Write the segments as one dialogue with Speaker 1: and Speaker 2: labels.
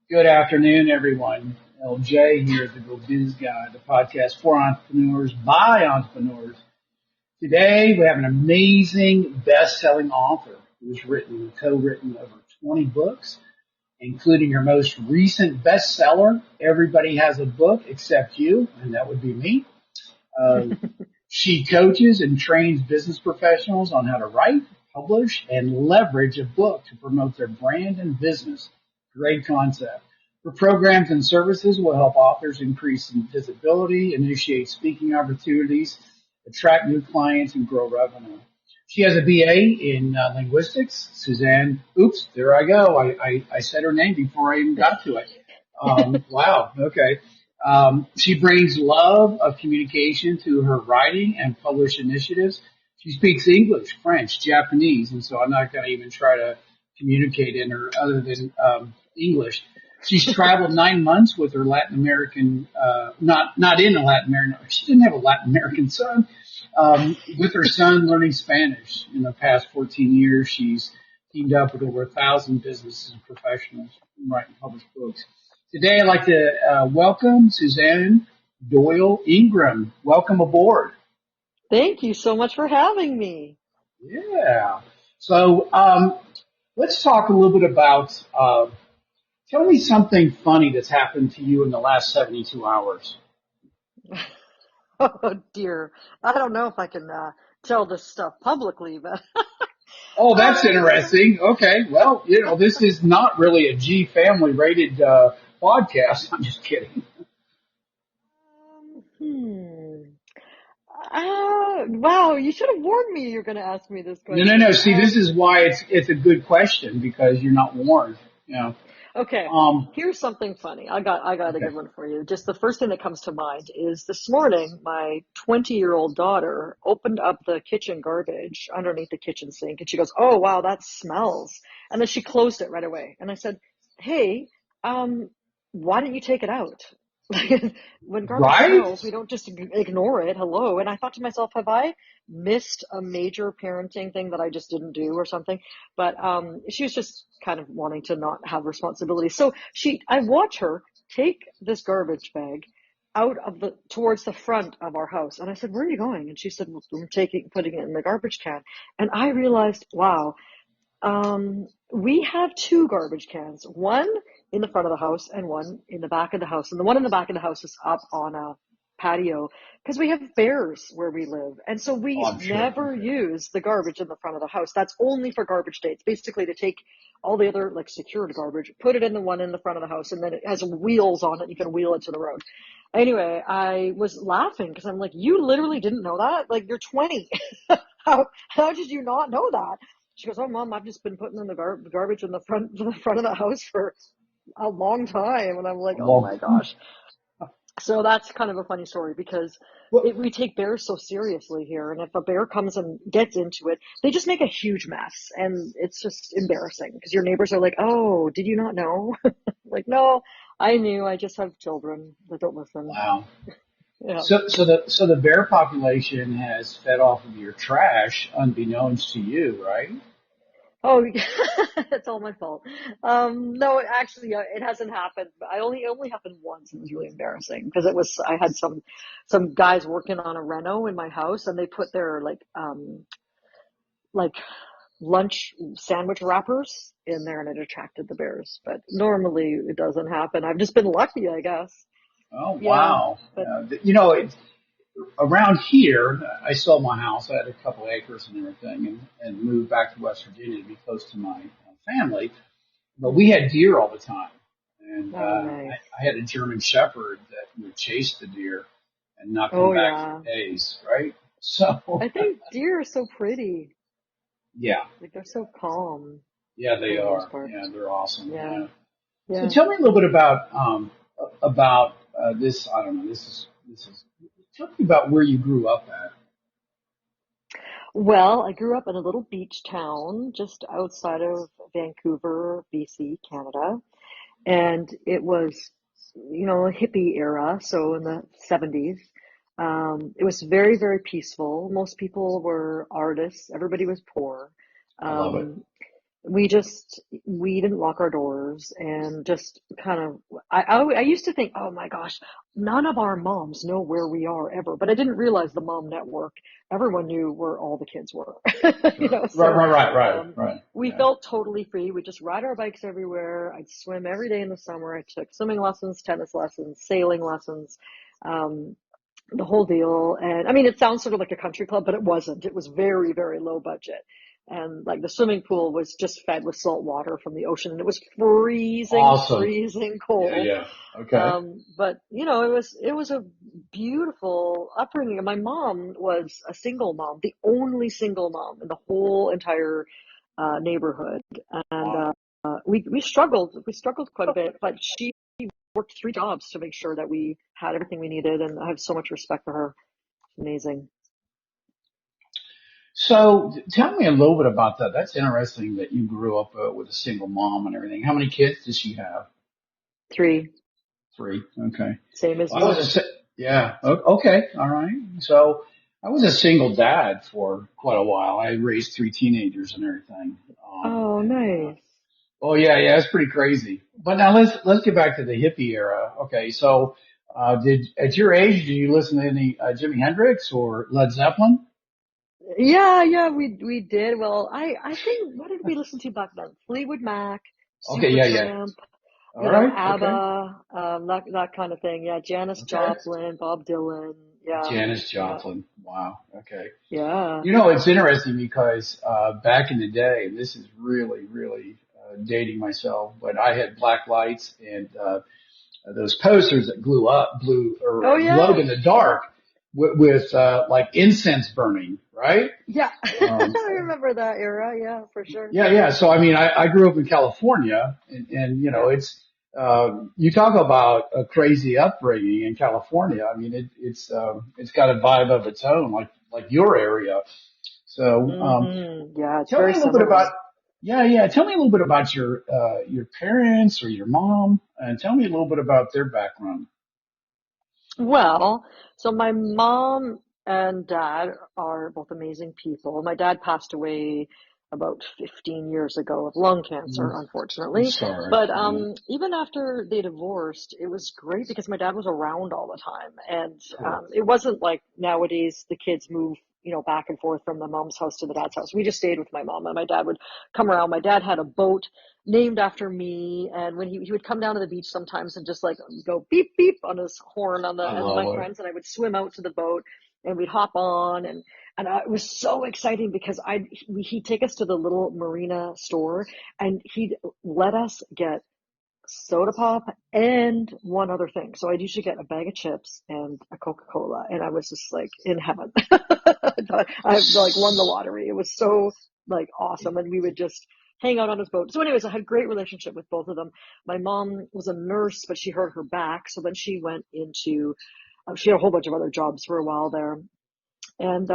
Speaker 1: Good afternoon, everyone. LJ here at the Go Biz Guy, the podcast for entrepreneurs by entrepreneurs. Today, we have an amazing best-selling author who's co-written over 20 books, including her most recent bestseller, Everybody Has a Book Except You, and that would be me. Uh, she coaches and trains business professionals on how to write, publish, and leverage a book to promote their brand and business. Great concept. Her programs and services will help authors increase in visibility, initiate speaking opportunities, attract new clients, and grow revenue. She has a BA in linguistics. Suzanne, oops, there I go. I said her name before I even got to it. Wow, okay. She brings love of communication to her writing and published initiatives. She speaks English, French, Japanese, and so I'm not going to even try to communicate in her other than English. She's traveled 9 months with her Latin American, not in a Latin American. She didn't have a Latin American son. With her son learning Spanish in the past 14 years, she's teamed up with over 1,000 businesses and professionals who write and publish books. Today, I'd like to welcome Suzanne Doyle Ingram. Welcome aboard.
Speaker 2: Thank you so much for having me.
Speaker 1: Yeah. So let's talk a little bit about, tell me something funny that's happened to you in the last 72 hours.
Speaker 2: Oh dear. I don't know if I can tell this stuff publicly, but
Speaker 1: Oh, that's
Speaker 2: um,
Speaker 1: interesting. Okay. Well, this is not really a G family rated podcast. I'm just kidding.
Speaker 2: hmm. Wow, you should have warned me you're going to ask me this
Speaker 1: No, no, no.
Speaker 2: question.
Speaker 1: See, this is why it's a good question because you're not warned. You know.
Speaker 2: Okay,
Speaker 1: Um.
Speaker 2: here's something funny. I got a
Speaker 1: Okay.
Speaker 2: good one for you. Just the first thing that comes to mind is this morning, my 20-year-old daughter opened up the kitchen garbage underneath the kitchen sink, and she goes, "Oh wow, that smells!" And then she closed it right away. And I said, "Hey, um, why didn't you take it out?" Like, when garbage
Speaker 1: Right.
Speaker 2: smells, we don't just ignore it. Hello. And I thought to myself, have I missed a major parenting thing that I just didn't do or something? But she was just kind of wanting to not have responsibility. So I watch her take this garbage bag out of towards the front of our house. And I said, "Where are you going?" And she said, "Well, I'm putting it in the garbage can." And I realized, wow, we have two garbage cans, one in the front of the house and one in the back of the house. And the one in the back of the house is up on a patio because we have bears where we live. And so
Speaker 1: Oh,
Speaker 2: we
Speaker 1: I'm sure.
Speaker 2: never use the garbage in the front of the house. That's only for garbage day. It's basically to take all the other like secured garbage, put it in the one in the front of the house, and then it has wheels on it. You can wheel it to the road. Anyway, I was laughing because I'm like, you literally didn't know that? Like, you're 20. How did you not know that? She goes, "Oh, Mom, I've just been putting in the garbage in the front of the house for a long time." And I'm like, "Oh
Speaker 1: Well,
Speaker 2: my gosh." So that's kind of a funny story because
Speaker 1: well,
Speaker 2: we take bears so seriously here. And if a bear comes and gets into it, they just make a huge mess. And it's just embarrassing because your neighbors are like, "Oh, did you not know?" Like, no, I knew. I just have children that don't listen.
Speaker 1: wow.
Speaker 2: Yeah.
Speaker 1: So the bear population has fed off of your trash, unbeknownst to you, right?
Speaker 2: Oh, it's all my fault. No, actually, it hasn't happened. It only happened once. It was really embarrassing because I had some guys working on a reno in my house, and they put their like lunch sandwich wrappers in there, and it attracted the bears. But normally it doesn't happen. I've just been lucky, I guess.
Speaker 1: Oh,
Speaker 2: Yeah,
Speaker 1: wow.
Speaker 2: but
Speaker 1: Around here, I sold my house. I had a couple acres and everything, and moved back to West Virginia to be close to my family. But we had deer all the time, and
Speaker 2: oh, nice.
Speaker 1: I had a German Shepherd that would chase the deer and not come
Speaker 2: Oh
Speaker 1: back for
Speaker 2: yeah.
Speaker 1: days, right? So,
Speaker 2: I think deer are so pretty.
Speaker 1: yeah,
Speaker 2: Like, they're so calm
Speaker 1: yeah, they
Speaker 2: for the most
Speaker 1: are.
Speaker 2: part.
Speaker 1: Yeah, they're awesome.
Speaker 2: Yeah.
Speaker 1: Yeah. So
Speaker 2: Yeah.
Speaker 1: tell me a little bit about this. I don't know. This is. Tell me about where you grew up at.
Speaker 2: Well, I grew up in a little beach town just outside of Vancouver, BC, Canada. And it was, a hippie era. So in the 70s, it was very, very peaceful. Most people were artists. Everybody was poor.
Speaker 1: I love it.
Speaker 2: Um, we didn't lock our doors and just kind of, I used to think, oh my gosh, none of our moms know where we are ever, but I didn't realize the mom network, everyone knew where all the kids were,
Speaker 1: Sure. Right,
Speaker 2: so,
Speaker 1: right, right, right,
Speaker 2: um,
Speaker 1: right.
Speaker 2: we
Speaker 1: Yeah.
Speaker 2: felt totally free. We just ride our bikes everywhere. I'd swim every day in the summer. I took swimming lessons, tennis lessons, sailing lessons, um, the whole deal. And I mean, it sounds sort of like a country club, but it wasn't. It was very, very low budget. And like the swimming pool was just fed with salt water from the ocean, and it was freezing,
Speaker 1: Awesome.
Speaker 2: freezing
Speaker 1: Yeah,
Speaker 2: cold.
Speaker 1: yeah. Okay.
Speaker 2: But it was a beautiful upbringing. And my mom was a single mom, the only single mom in the whole entire neighborhood. And
Speaker 1: Wow.
Speaker 2: we struggled quite a bit, but she worked three jobs to make sure that we had everything we needed, and I have so much respect for her. Amazing.
Speaker 1: So tell me a little bit about that. That's interesting that you grew up with a single mom and everything. How many kids does she have?
Speaker 2: Three,
Speaker 1: Three. Okay.
Speaker 2: same as
Speaker 1: Well, I was
Speaker 2: me.
Speaker 1: yeah. Okay. All right. So I was a single dad for quite a while. I raised three teenagers and everything.
Speaker 2: Oh, nice.
Speaker 1: Oh yeah, yeah, it's pretty crazy. But now let's get back to the hippie era. Okay. So, did at your age, did you listen to any Jimi Hendrix or Led Zeppelin?
Speaker 2: Yeah, yeah, we did. Well, I think, what did we listen to back then? Fleetwood Mac,
Speaker 1: Okay. Yeah. Yeah.
Speaker 2: Supertramp,
Speaker 1: All right. Okay.
Speaker 2: ABBA, that kind of thing. Yeah, Janis
Speaker 1: Okay.
Speaker 2: Joplin, Bob Dylan. Yeah,
Speaker 1: Janis
Speaker 2: yeah,
Speaker 1: Joplin. Wow. Okay.
Speaker 2: yeah.
Speaker 1: You know, it's interesting because back in the day, and this is really, really dating myself, but I had black lights and those posters that blew or
Speaker 2: Oh
Speaker 1: glowed
Speaker 2: yeah,
Speaker 1: in the
Speaker 2: yeah,
Speaker 1: dark with like incense burning, right?
Speaker 2: yeah.
Speaker 1: Um,
Speaker 2: I remember that era. Yeah, for sure.
Speaker 1: yeah, yeah. So I mean, I grew up in California, and you know,
Speaker 2: Yeah.
Speaker 1: it's you talk about a crazy upbringing in California. I mean, it's got a vibe of its own, like your area. So
Speaker 2: Yeah, it's
Speaker 1: tell me
Speaker 2: very
Speaker 1: a little bit
Speaker 2: similar.
Speaker 1: about yeah, yeah. Tell me a little bit about your parents or your mom, and tell me a little bit about their background.
Speaker 2: Well, so my mom and dad are both amazing people. My dad passed away about 15 years ago of lung cancer,
Speaker 1: Mm, I'm
Speaker 2: unfortunately.
Speaker 1: sorry.
Speaker 2: But
Speaker 1: Yeah,
Speaker 2: even after they divorced, it was great because my dad was around all the time. And
Speaker 1: cool.
Speaker 2: it wasn't like nowadays the kids move, back and forth from the mom's house to the dad's house. We just stayed with my mom, and my dad would come around. My dad had a boat named after me, and when he would come down to the beach sometimes and just like go beep beep on his horn on the
Speaker 1: I
Speaker 2: and my
Speaker 1: love it.
Speaker 2: friends, and I would swim out to the boat, and we'd hop on, and it was so exciting because he'd take us to the little marina store, and he'd let us get soda pop and one other thing. So I'd usually get a bag of chips and a Coca-Cola, and I was just like in heaven. I like won the lottery. It was so like awesome, and we would just hang out on his boat. So, anyways, I had a great relationship with both of them. My mom was a nurse, but she hurt her back, so then she went into she had a whole bunch of other jobs for a while there, and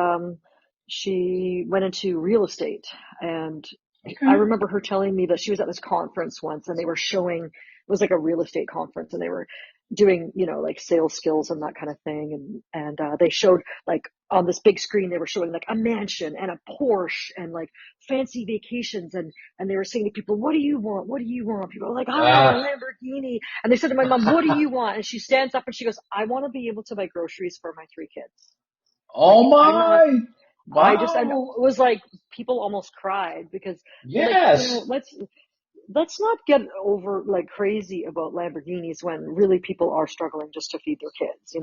Speaker 2: she went into real estate. And I
Speaker 1: Okay.
Speaker 2: remember her telling me that she was at this conference once, and they were showing, it was like a real estate conference, and they were doing, like sales skills and that kind of thing. And they showed like on this big screen, they were showing like a mansion and a Porsche and like fancy vacations. And they were saying to people, what do you want? What do you want? People were like, I want a
Speaker 1: Ah.
Speaker 2: Lamborghini. And they said to my mom, what do you want? And she stands up and she goes, I want to be able to buy groceries for my three kids. Like,
Speaker 1: Oh
Speaker 2: I'm not,
Speaker 1: my.
Speaker 2: and it
Speaker 1: Wow.
Speaker 2: was like people almost cried because they're like,
Speaker 1: Yes.
Speaker 2: let's not get over like crazy about Lamborghinis when really people are struggling just to feed their kids.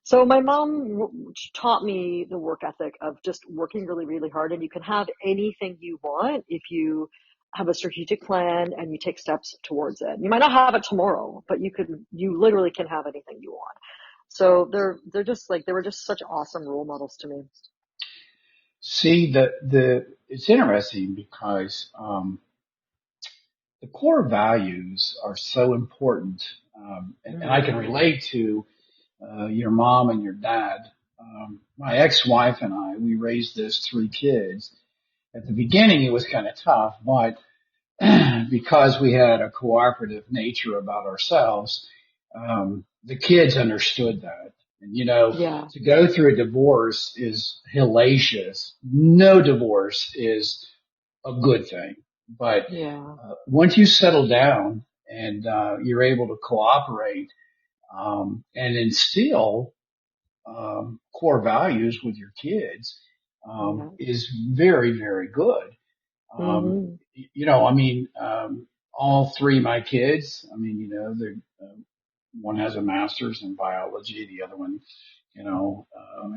Speaker 2: So my mom taught me the work ethic of just working really, really hard, and you can have anything you want if you have a strategic plan and you take steps towards it. You might not have it tomorrow, but you literally can have anything you want. So they're just like, they were just such awesome role models to me.
Speaker 1: See, the it's interesting because the core values are so important, and I can
Speaker 2: Mm,
Speaker 1: relate to your mom and your dad. My ex-wife and I, we raised those three kids. At the beginning, it was kind of tough, but because we had a cooperative nature about ourselves, the kids understood that. And
Speaker 2: yeah.
Speaker 1: to go through a divorce is hellacious. No divorce is a good thing. But
Speaker 2: Yeah.
Speaker 1: once you settle down and you're able to cooperate and instill core values with your kids,
Speaker 2: Yeah.
Speaker 1: is very, very good. Um,
Speaker 2: Hmm.
Speaker 1: I mean, all three of my kids, I mean, they're, one has a master's in biology, the other one,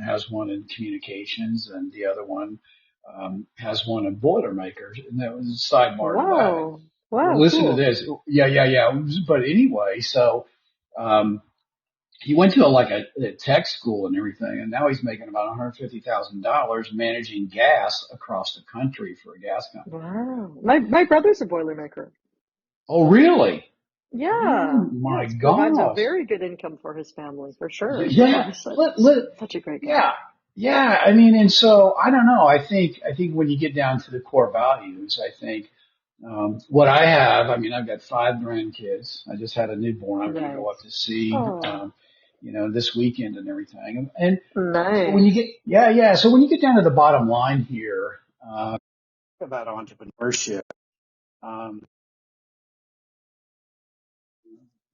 Speaker 1: has one in communications, and the other one has one in Boilermakers. And that was a sidebar to that.
Speaker 2: Wow. Wow.
Speaker 1: Listen to
Speaker 2: Cool.
Speaker 1: this. Yeah, yeah, yeah. But anyway, so um, he went to a tech school and everything, and now he's making about $150,000 managing gas across the country for a gas company.
Speaker 2: Wow. My brother's a Boilermaker.
Speaker 1: Oh, really? Oh
Speaker 2: Yeah. Yeah.
Speaker 1: my
Speaker 2: It provides a
Speaker 1: gosh.
Speaker 2: very good income for his family, for sure. Yeah.
Speaker 1: Yeah.
Speaker 2: He's such a great guy.
Speaker 1: Yeah. Yeah. I mean, and so I don't know. I think when you get down to the core values, I think, what I have, I mean, I've got five grandkids. I just had a newborn I'm going to go up
Speaker 2: Nice.
Speaker 1: to see,
Speaker 2: Oh,
Speaker 1: this weekend and everything. And so when you
Speaker 2: nice.
Speaker 1: get, yeah, yeah. So when you get down to the bottom line here, about entrepreneurship, um,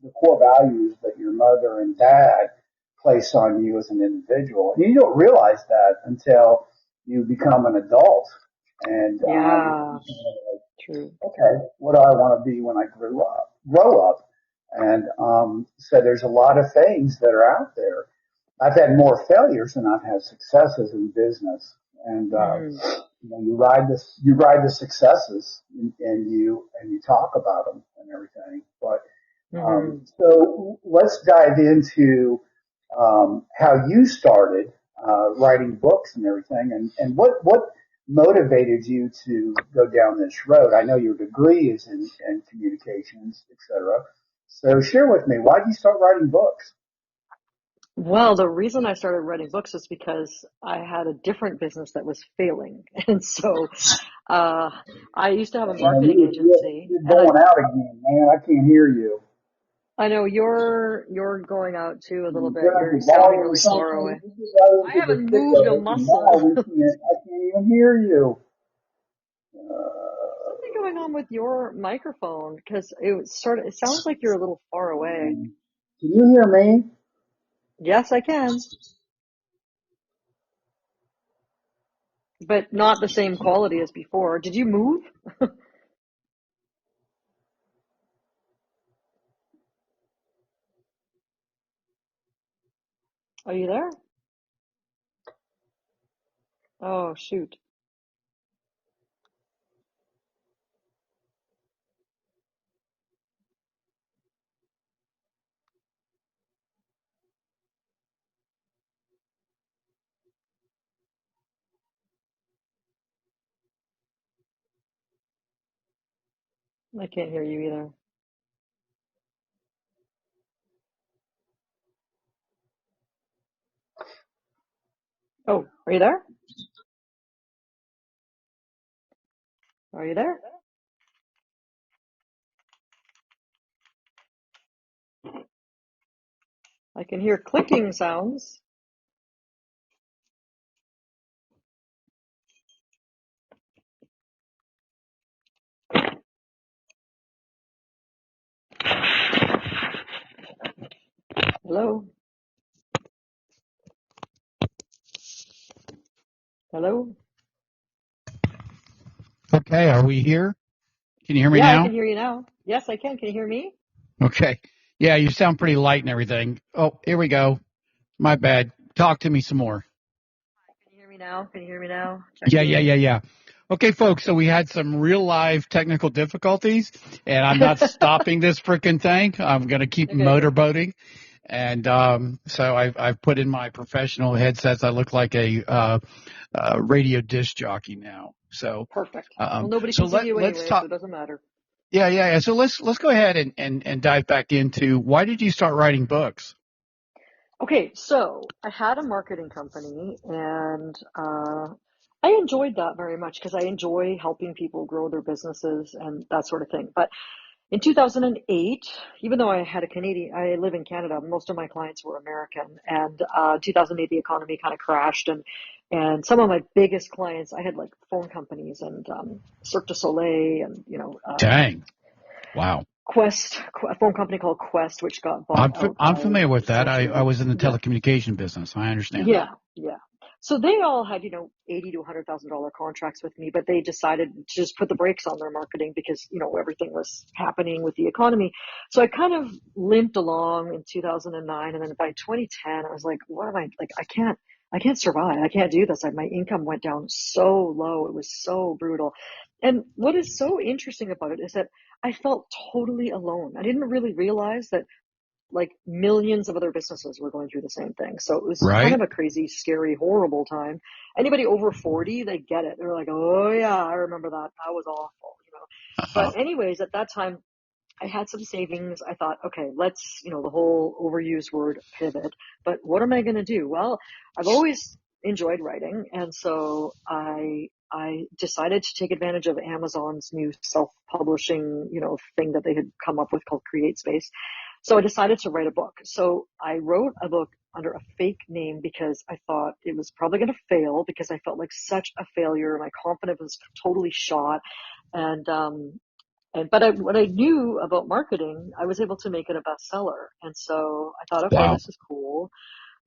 Speaker 1: the core values that your mother and dad place on you as an individual. And you don't realize that until you become an adult. And
Speaker 2: Yeah.
Speaker 1: you're like,
Speaker 2: True.
Speaker 1: okay, what do I want to be when I grow up? And so there's a lot of things that are out there. I've had more failures than I've had successes in business. And
Speaker 2: Hmm.
Speaker 1: you ride the successes, and you talk about them and everything. But
Speaker 2: Hmm.
Speaker 1: so let's dive into how you started writing books and everything, and what motivated you to go down this road. I know your degree is in communications, etc. So share with me, why did you start writing books?
Speaker 2: Well, the reason I started writing books is because I had a different business that was failing. And so, uh, I used to have a
Speaker 1: And
Speaker 2: marketing agency
Speaker 1: you're
Speaker 2: and
Speaker 1: going out again, man. I can't hear you.
Speaker 2: I know you're going out too a little
Speaker 1: You
Speaker 2: bit.
Speaker 1: turn up
Speaker 2: You're
Speaker 1: the
Speaker 2: sounding
Speaker 1: volume or
Speaker 2: really far
Speaker 1: something.
Speaker 2: away.
Speaker 1: You get right
Speaker 2: I
Speaker 1: into the
Speaker 2: haven't
Speaker 1: thick
Speaker 2: moved
Speaker 1: of
Speaker 2: a
Speaker 1: it, and now
Speaker 2: muscle.
Speaker 1: I can't even hear you.
Speaker 2: Something going on with your microphone because it sounds like you're a little far away.
Speaker 1: Can you hear me?
Speaker 2: Yes, I can, but not the same quality as before. Did you move? Are you there? Oh, shoot. I can't hear you either. Oh, are you there? Are you there? I can hear clicking sounds. Hello? Hello?
Speaker 1: Okay, are we here? Can you hear me
Speaker 2: Yeah, I
Speaker 1: now?
Speaker 2: can hear you now. Yes, I can. Can you hear me?
Speaker 1: Okay. Yeah, you sound pretty light and everything. Oh, here we go. My bad. Talk to me some more.
Speaker 2: Can you hear me now? Can you hear me now?
Speaker 1: Yeah, yeah,
Speaker 2: Checking.
Speaker 1: yeah, yeah. Okay, folks, so we had some real live technical difficulties, and I'm not stopping this freaking thing. I'm going to keep
Speaker 2: Okay, good.
Speaker 1: motorboating. And so I've put in my professional headsets. I look like a radio disc jockey now. So
Speaker 2: Perfect. Well,
Speaker 1: um,
Speaker 2: nobody
Speaker 1: so
Speaker 2: can see
Speaker 1: let
Speaker 2: you
Speaker 1: let's
Speaker 2: anyway, so
Speaker 1: talk.
Speaker 2: it doesn't matter.
Speaker 1: Yeah, yeah, yeah. So let's go ahead and dive back into why did you start writing books?
Speaker 2: Okay, so I had a marketing company and I enjoyed that very much because I enjoy helping people grow their businesses and that sort of thing. But in 2008, even though I live in Canada, most of my clients were American. And 2008, the economy kind of crashed and And some of my biggest clients, I had like phone companies and Cirque du Soleil and,
Speaker 3: Dang. Wow.
Speaker 2: Quest, a phone company called Quest, which got bought out
Speaker 3: I'm
Speaker 2: by
Speaker 3: familiar with that. I
Speaker 2: Accenture.
Speaker 3: was in the
Speaker 2: Yeah.
Speaker 3: telecommunication business. I understand that.
Speaker 2: Yeah, yeah. So they all had, $80 to $100,000 contracts with me, but they decided to just put the brakes on their marketing because, everything was happening with the economy. So I kind of limped along in 2009, and then by 2010, I was like, what am I like? I can't survive. I can't do this. My income went down so low. It was so brutal. And what is so interesting about it is that I felt totally alone. I didn't really realize that like millions of other businesses were going through the same thing. So it was kind
Speaker 3: Right?
Speaker 2: of a crazy, scary, horrible time. Anybody over 40, they get it. They're like, oh yeah, I remember that. That was awful. But
Speaker 3: Uh-huh.
Speaker 2: anyways, at that time, I had some savings. I thought, okay, let's, the whole overused word pivot. But what am I going to do? Well, I've always enjoyed writing. And so I decided to take advantage of Amazon's new self-publishing, thing that they had come up with called CreateSpace. So I decided to write a book. So I wrote a book under a fake name because I thought it was probably going to fail because I felt like such a failure. My confidence was totally shot. And, but what I knew about marketing, I was able to make it a bestseller. And so I thought, okay,
Speaker 3: Wow.
Speaker 2: this is cool.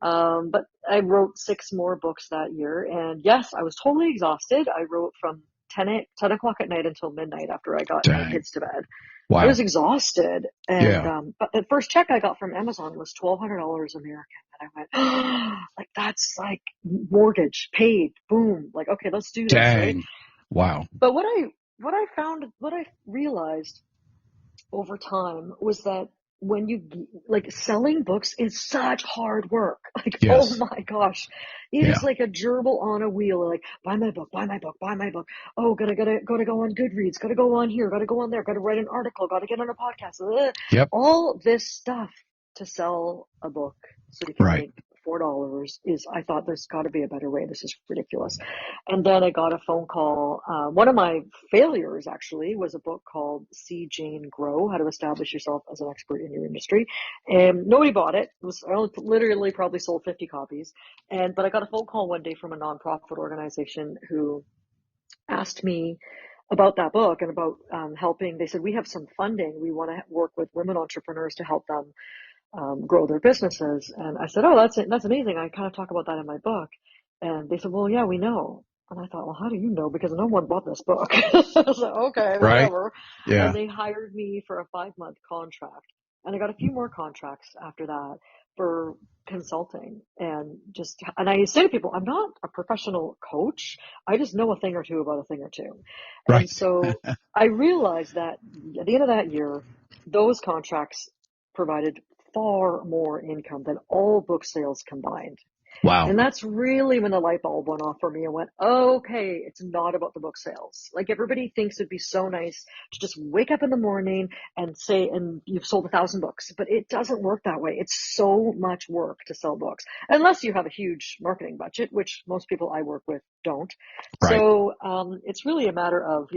Speaker 2: But I wrote 6 more books that year. And yes, I was totally exhausted. I wrote from 10 o'clock at night until midnight after I got my
Speaker 3: Dang.
Speaker 2: kids to bed. I
Speaker 3: Wow.
Speaker 2: was exhausted. And,
Speaker 3: Yeah.
Speaker 2: but the first check I got from Amazon was $1,200 American. And I went, oh, like that's like mortgage paid, boom. Like, okay, let's do this, right?
Speaker 3: Dang. Wow.
Speaker 2: But what I realized over time was that when like selling books is such hard work. Like, oh
Speaker 3: Yes.
Speaker 2: my gosh, it
Speaker 3: Yeah.
Speaker 2: is like a gerbil on a wheel. Like, buy my book, buy my book, buy my book. Oh, gotta go on Goodreads, gotta go on here, gotta go on there, gotta write an article, gotta get on a podcast.
Speaker 3: Yep.
Speaker 2: All this stuff to sell a book so you can
Speaker 3: Right.
Speaker 2: make $4 is, I thought there's got to be a better way. This is ridiculous. And then I got a phone call. One of my failures actually was a book called See Jane Grow, How to Establish Yourself as an Expert in Your Industry. And nobody bought it. I only literally probably sold 50 copies. But I got a phone call one day from a nonprofit organization who asked me about that book and about helping. They said, we have some funding. We want to work with women entrepreneurs to help them grow their businesses. And I said, oh, that's amazing. I kind of talk about that in my book. And they said, well, yeah, we know. And I thought, well, how do you know? Because no one bought this book. I was like, okay,
Speaker 3: Right.
Speaker 2: whatever.
Speaker 3: Yeah.
Speaker 2: And they hired me for a 5-month contract. And I got a few more contracts after that for consulting and I say to people, I'm not a professional coach. I just know a thing or two about a thing or two.
Speaker 3: Right.
Speaker 2: And so I realized that at the end of that year, those contracts provided far more income than all book sales combined.
Speaker 3: Wow.
Speaker 2: And that's really when the light bulb went off for me and went, oh, okay, it's not about the book sales. Like everybody thinks it'd be so nice to just wake up in the morning and say, and you've sold 1,000 books, but it doesn't work that way. It's so much work to sell books unless you have a huge marketing budget, which most people I work with don't.
Speaker 3: Right.
Speaker 2: So, it's really a matter of,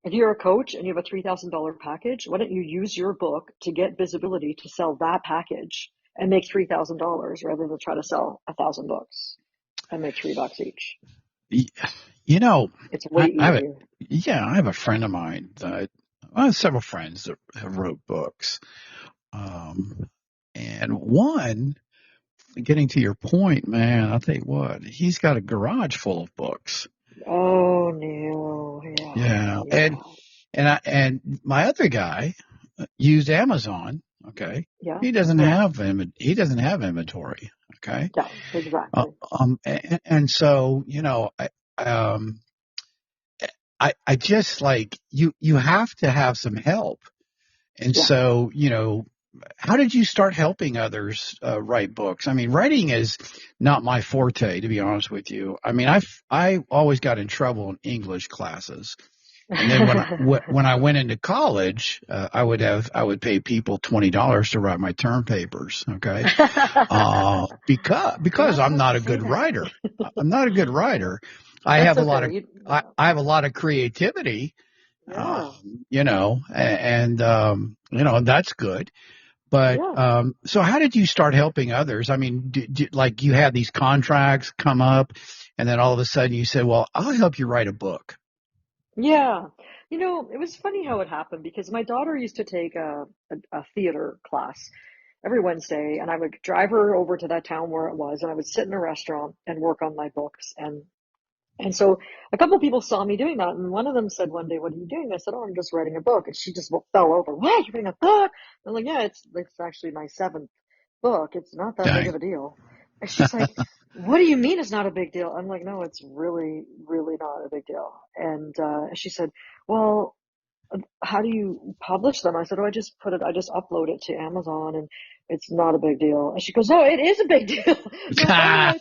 Speaker 2: if you're a coach and you have a $3,000 package, why don't you use your book to get visibility to sell that package and make $3,000 rather than try to sell 1,000 books and make $3 each? It's way easier.
Speaker 3: I have a friend of mine that, I have several friends that have wrote books. And one, getting to your point, man, I'll tell you what, he's got a garage full of books.
Speaker 2: Oh no.
Speaker 3: Yeah. And my other guy used Amazon. Okay.
Speaker 2: Yeah.
Speaker 3: He doesn't have inventory. Okay.
Speaker 2: Yeah, exactly.
Speaker 3: And so, I just like, you have to have some help. And so, how did you start helping others write books? I mean, writing is not my forte, to be honest with you. I mean, I always got in trouble in English classes. And then when I went into college, I would pay people $20 to write my term papers. Okay. Because I'm not a good writer. I'm not a good writer. I have a lot of creativity,
Speaker 2: Yeah.
Speaker 3: and that's good. But,
Speaker 2: Yeah.
Speaker 3: so how did you start helping others? I mean, like you had these contracts come up and then all of a sudden you said, well, I'll help you write a book.
Speaker 2: Yeah. It was funny how it happened because my daughter used to take a theater class every Wednesday, and I would drive her over to that town where it was, and I would sit in a restaurant and work on my books. And so a couple of people saw me doing that, and one of them said one day, "What are you doing?" I said, "Oh, I'm just writing a book." And she just fell over. "What? You're writing a book?" I'm like, "Yeah, it's actually my seventh book. It's not that big
Speaker 3: Dang.
Speaker 2: of a deal." And she's like, "What do you mean it's not a big deal?" I'm like, "No, it's really, really not a big deal." And she said, "Well, how do you publish them?" I said, "Oh, I just upload it to Amazon and it's not a big deal." And she goes, "Oh, it is a big deal." So finally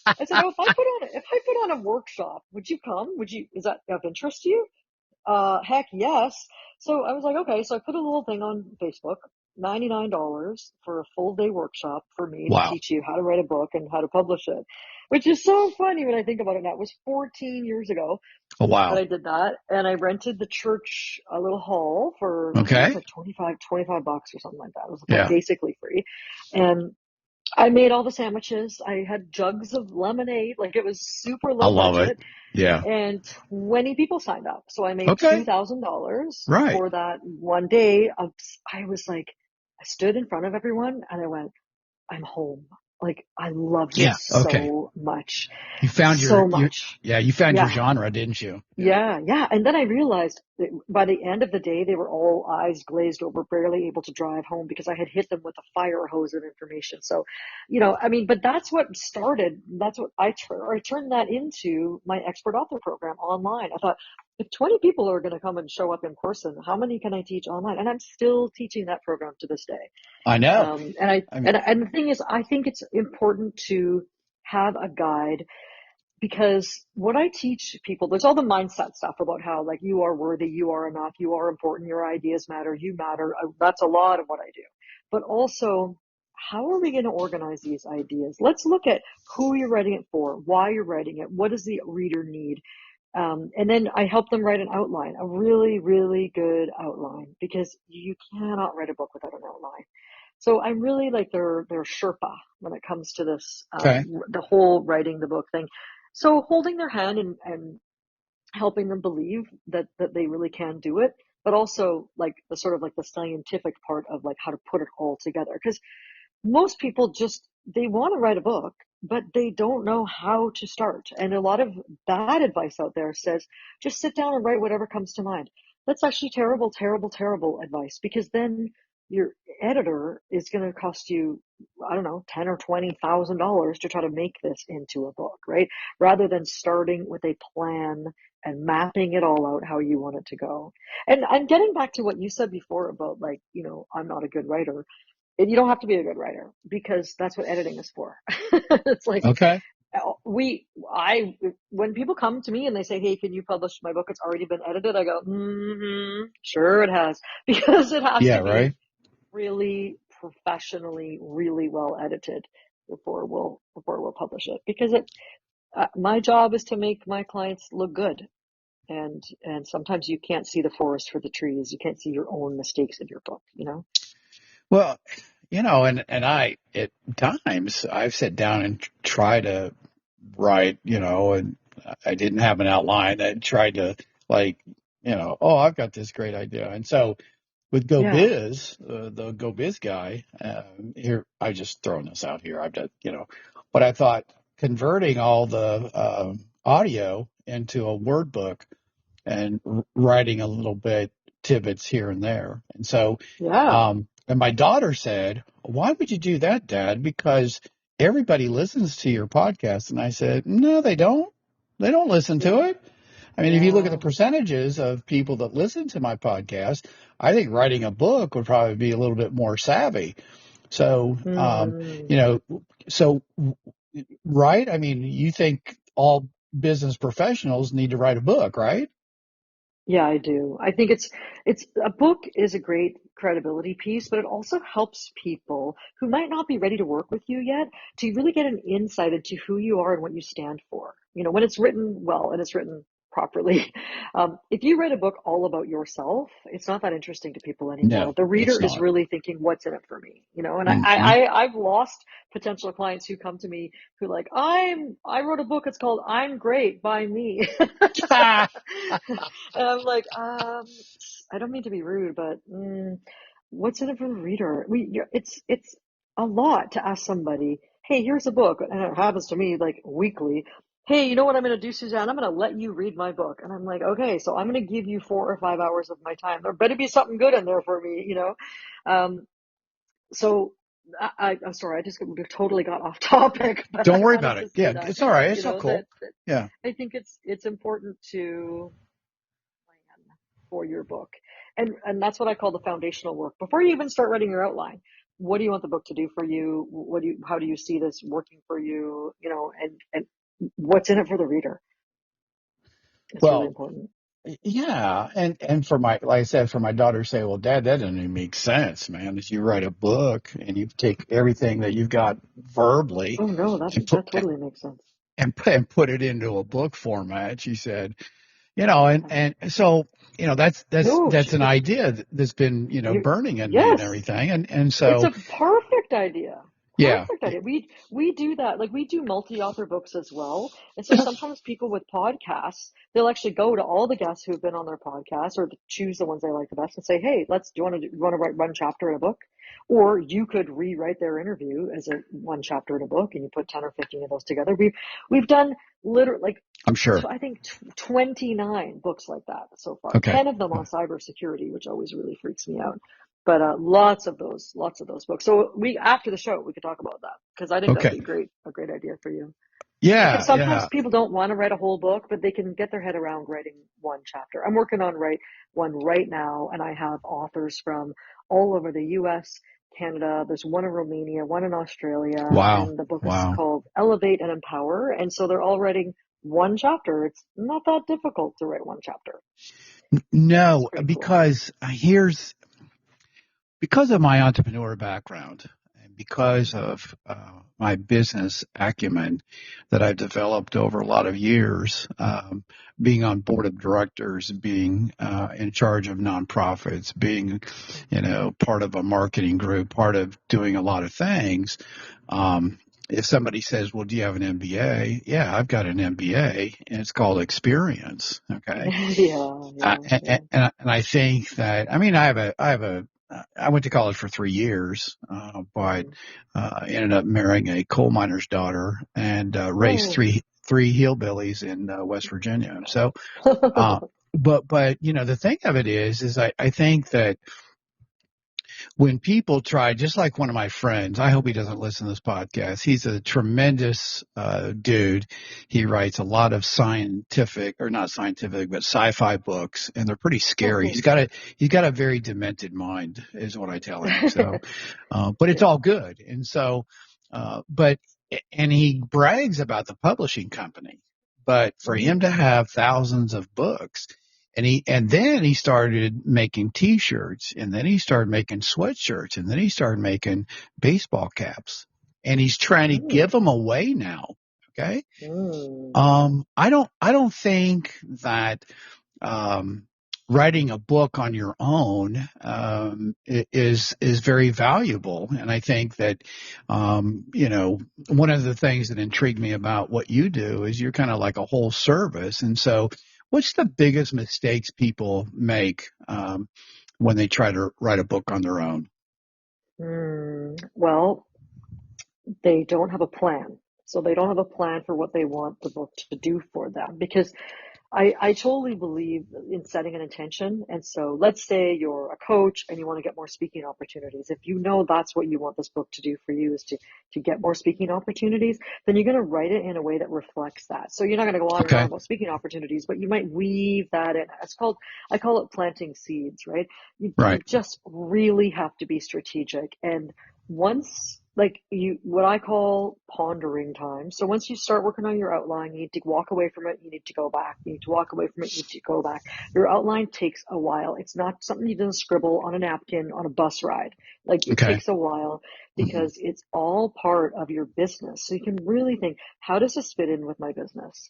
Speaker 2: I said, "Oh, if I put on a workshop, would you come? Is that of interest to you?" Heck yes. So I was like, okay. So I put a little thing on Facebook, $99 for a full day workshop for me to
Speaker 3: Wow.
Speaker 2: teach you how to write a book and how to publish it, which is so funny when I think about it now. It was 14 years ago
Speaker 3: Oh,
Speaker 2: that
Speaker 3: wow.
Speaker 2: I did that. And I rented the church a little hall for, I think it was
Speaker 3: Okay.
Speaker 2: like $25 or something like that. It was like
Speaker 3: Yeah.
Speaker 2: basically free. And I made all the sandwiches. I had jugs of lemonade. Like it was super
Speaker 3: I
Speaker 2: low
Speaker 3: love it.
Speaker 2: budget,
Speaker 3: Yeah.
Speaker 2: and 20 people signed up. So I made
Speaker 3: Okay.
Speaker 2: $2,000
Speaker 3: Right.
Speaker 2: for that one day. I was like, I stood in front of everyone and I went, I'm home. Like I love
Speaker 3: Yeah.
Speaker 2: this
Speaker 3: Okay.
Speaker 2: so much,
Speaker 3: You found
Speaker 2: so much.
Speaker 3: you found your
Speaker 2: Yeah.
Speaker 3: genre, didn't you? Yeah.
Speaker 2: Yeah, yeah. And then I realized that by the end of the day, they were all eyes glazed over, barely able to drive home because I had hit them with a fire hose of information. So, I mean, but that's what started. That's what I turned that into my expert author program online. I thought, if 20 people are going to come and show up in person, how many can I teach online? And I'm still teaching that program to this day.
Speaker 3: I know. I mean,
Speaker 2: And the thing is, I think it's important to have a guide because what I teach people, there's all the mindset stuff about how like you are worthy, you are enough, you are important, your ideas matter, you matter. That's a lot of what I do. But also, how are we going to organize these ideas? Let's look at who you're writing it for, why you're writing it, what does the reader need? And then I help them write an outline, a really, really good outline, because you cannot write a book without an outline. So I'm really like their Sherpa when it comes to this,
Speaker 3: okay.
Speaker 2: the whole writing the book thing. So holding their hand and helping them believe that they really can do it, but also like the sort of like the scientific part of like how to put it all together. Because most people they want to write a book, but they don't know how to start. And a lot of bad advice out there says, just sit down and write whatever comes to mind. That's actually terrible, terrible, terrible advice, because then your editor is going to cost you, I don't know, 10 or $20,000 to try to make this into a book, right? Rather than starting with a plan and mapping it all out how you want it to go. And getting back to what you said before about like, I'm not a good writer. You don't have to be a good writer because that's what editing is for. It's like
Speaker 3: Okay.
Speaker 2: when people come to me and they say, "Hey, can you publish my book? It's already been edited." I go, sure it has, because it has
Speaker 3: Yeah.
Speaker 2: to be
Speaker 3: Right.
Speaker 2: really professionally, really well edited before we'll publish it. Because my job is to make my clients look good. And sometimes you can't see the forest for the trees. You can't see your own mistakes in your book.
Speaker 3: Well, and I, at times I've sat down and tried to write, and I didn't have an outline. I tried to like, oh, I've got this great idea. And so with
Speaker 2: Yeah.
Speaker 3: GoBiz, the GoBiz guy, here, I just throwing this out here. I've done, but I thought converting all the audio into a Word book and writing a little bit tidbits here and there. And so,
Speaker 2: Yeah.
Speaker 3: and my daughter said, "Why would you do that, Dad? Because everybody listens to your podcast." And I said, "No, they don't. They don't listen to
Speaker 2: Yeah.
Speaker 3: it. I mean, if you look at the
Speaker 2: Yeah.
Speaker 3: percentages of people that listen to my podcast, I think writing a book would probably be a little bit more savvy." So,
Speaker 2: Hmm.
Speaker 3: you know, so right? I mean, you think all business professionals need to write a book, right?
Speaker 2: Yeah, I do. I think it's a book is a great credibility piece, but it also helps people who might not be ready to work with you yet to really get an insight into who you are and what you stand for. When it's written well and it's written properly. If you write a book all about yourself, it's not that interesting to people anymore.
Speaker 3: No,
Speaker 2: The reader
Speaker 3: it's
Speaker 2: is
Speaker 3: not.
Speaker 2: really thinking, what's in it for me? And
Speaker 3: Hmm.
Speaker 2: I've lost potential clients who come to me who like, I wrote a book. It's called I'm Great by Me. And I'm like, I don't mean to be rude, but what's in it for the reader? It's a lot to ask somebody, hey, here's a book, and it happens to me like weekly. Hey, you know what I'm going to do, Suzanne? I'm going to let you read my book, and I'm like, okay, so I'm going to give you 4 or 5 hours of my time. There better be something good in there for me. Um, so I'm sorry, we totally got off topic, but
Speaker 3: Don't
Speaker 2: I
Speaker 3: worry
Speaker 2: wanted
Speaker 3: about it.
Speaker 2: to say
Speaker 3: Yeah,
Speaker 2: that,
Speaker 3: it's all right. It's all cool.
Speaker 2: that
Speaker 3: Yeah.
Speaker 2: I think it's important to plan for your book. And that's what I call the foundational work. Before you even start writing your outline, what do you want the book to do for you? How do you see this working for you? And what's in it for the reader? It's really
Speaker 3: Well,
Speaker 2: important.
Speaker 3: yeah, and for my, like I said, for my daughter to say, well, Dad, that doesn't even make sense, man. If you write a book and you take everything that you've got verbally
Speaker 2: Oh no,
Speaker 3: and
Speaker 2: that totally makes sense.
Speaker 3: put it into a book format, she said, and so
Speaker 2: No,
Speaker 3: that's an idea that's been burning in me and
Speaker 2: yes.
Speaker 3: everything, and
Speaker 2: It's
Speaker 3: so
Speaker 2: a perfect idea.
Speaker 3: yeah,
Speaker 2: Perfect idea. We do that. Like we do multi-author books as well. And so sometimes people with podcasts, they'll actually go to all the guests who've been on their podcast or choose the ones they like the best and say, "Hey, do you want to write one chapter in a book?" Or you could rewrite their interview as a one chapter in a book and you put 10 or 15 of those together. We've done literally like
Speaker 3: I'm sure.
Speaker 2: I think 29 books like that so far.
Speaker 3: Okay.
Speaker 2: 10 of them on cybersecurity, which always really freaks me out. But lots of those books. So after the show we could talk about that because I think that'd
Speaker 3: Okay.
Speaker 2: be a great idea for you. Because
Speaker 3: Yeah,
Speaker 2: sometimes
Speaker 3: yeah.
Speaker 2: people don't want to write a whole book, but they can get their head around writing one chapter. I'm working on write one right now, and I have authors from all over the U.S., Canada. There's one in Romania, one in Australia,
Speaker 3: Wow.
Speaker 2: and the book is
Speaker 3: Wow.
Speaker 2: called Elevate and Empower. And so they're all writing one chapter. It's not that difficult to write one chapter. It's
Speaker 3: No,
Speaker 2: pretty cool.
Speaker 3: because of my entrepreneur background and because of my business acumen that I've developed over a lot of years, being on board of directors, being in charge of nonprofits, being, part of a marketing group, part of doing a lot of things. If somebody says, well, do you have an MBA? Yeah, I've got an MBA and it's called experience. Okay.
Speaker 2: Yeah.
Speaker 3: And I think that, I mean, I went to college for 3 years, but ended up marrying a coal miner's daughter and raised
Speaker 2: Oh.
Speaker 3: three hillbillies in West Virginia. So, but the thing of it is I think that when people try, just like one of my friends, I hope he doesn't listen to this podcast. He's a tremendous dude. He writes a lot of scientific, or not scientific, but sci-fi books, and they're pretty scary.
Speaker 2: Okay.
Speaker 3: He's got a very demented mind, is what I tell him. So, but it's
Speaker 2: Yeah.
Speaker 3: all good. And so, and he brags about the publishing company, but for him to have thousands of books. And then he started making t-shirts, and then he started making sweatshirts, and then he started making baseball caps, and he's trying to give them away now. Okay. I don't think that, writing a book on your own, is very valuable. And I think that, one of the things that intrigued me about what you do is you're kind of like a whole service. And so, what's the biggest mistakes people make when they try to write a book on their own?
Speaker 2: Well, they don't have a plan. So they don't have a plan for what they want the book to do for them because I totally believe in setting an intention. And so let's say you're a coach and you want to get more speaking opportunities. If you know that's what you want this book to do for you is to get more speaking opportunities, then you're going to write it in a way that reflects that. So you're not going to go on and on
Speaker 3: Okay.
Speaker 2: about speaking opportunities, but you might weave that in. I call it planting seeds, right? You
Speaker 3: Right.
Speaker 2: just really have to be strategic. And once what I call pondering time. So once you start working on your outline, you need to walk away from it. You need to go back. You need to walk away from it. You need to go back. Your outline takes a while. It's not something you just scribble on a napkin on a bus ride. Like it
Speaker 3: Okay.
Speaker 2: takes a while because it's all part of your business. So you can really think, how does this fit in with my business?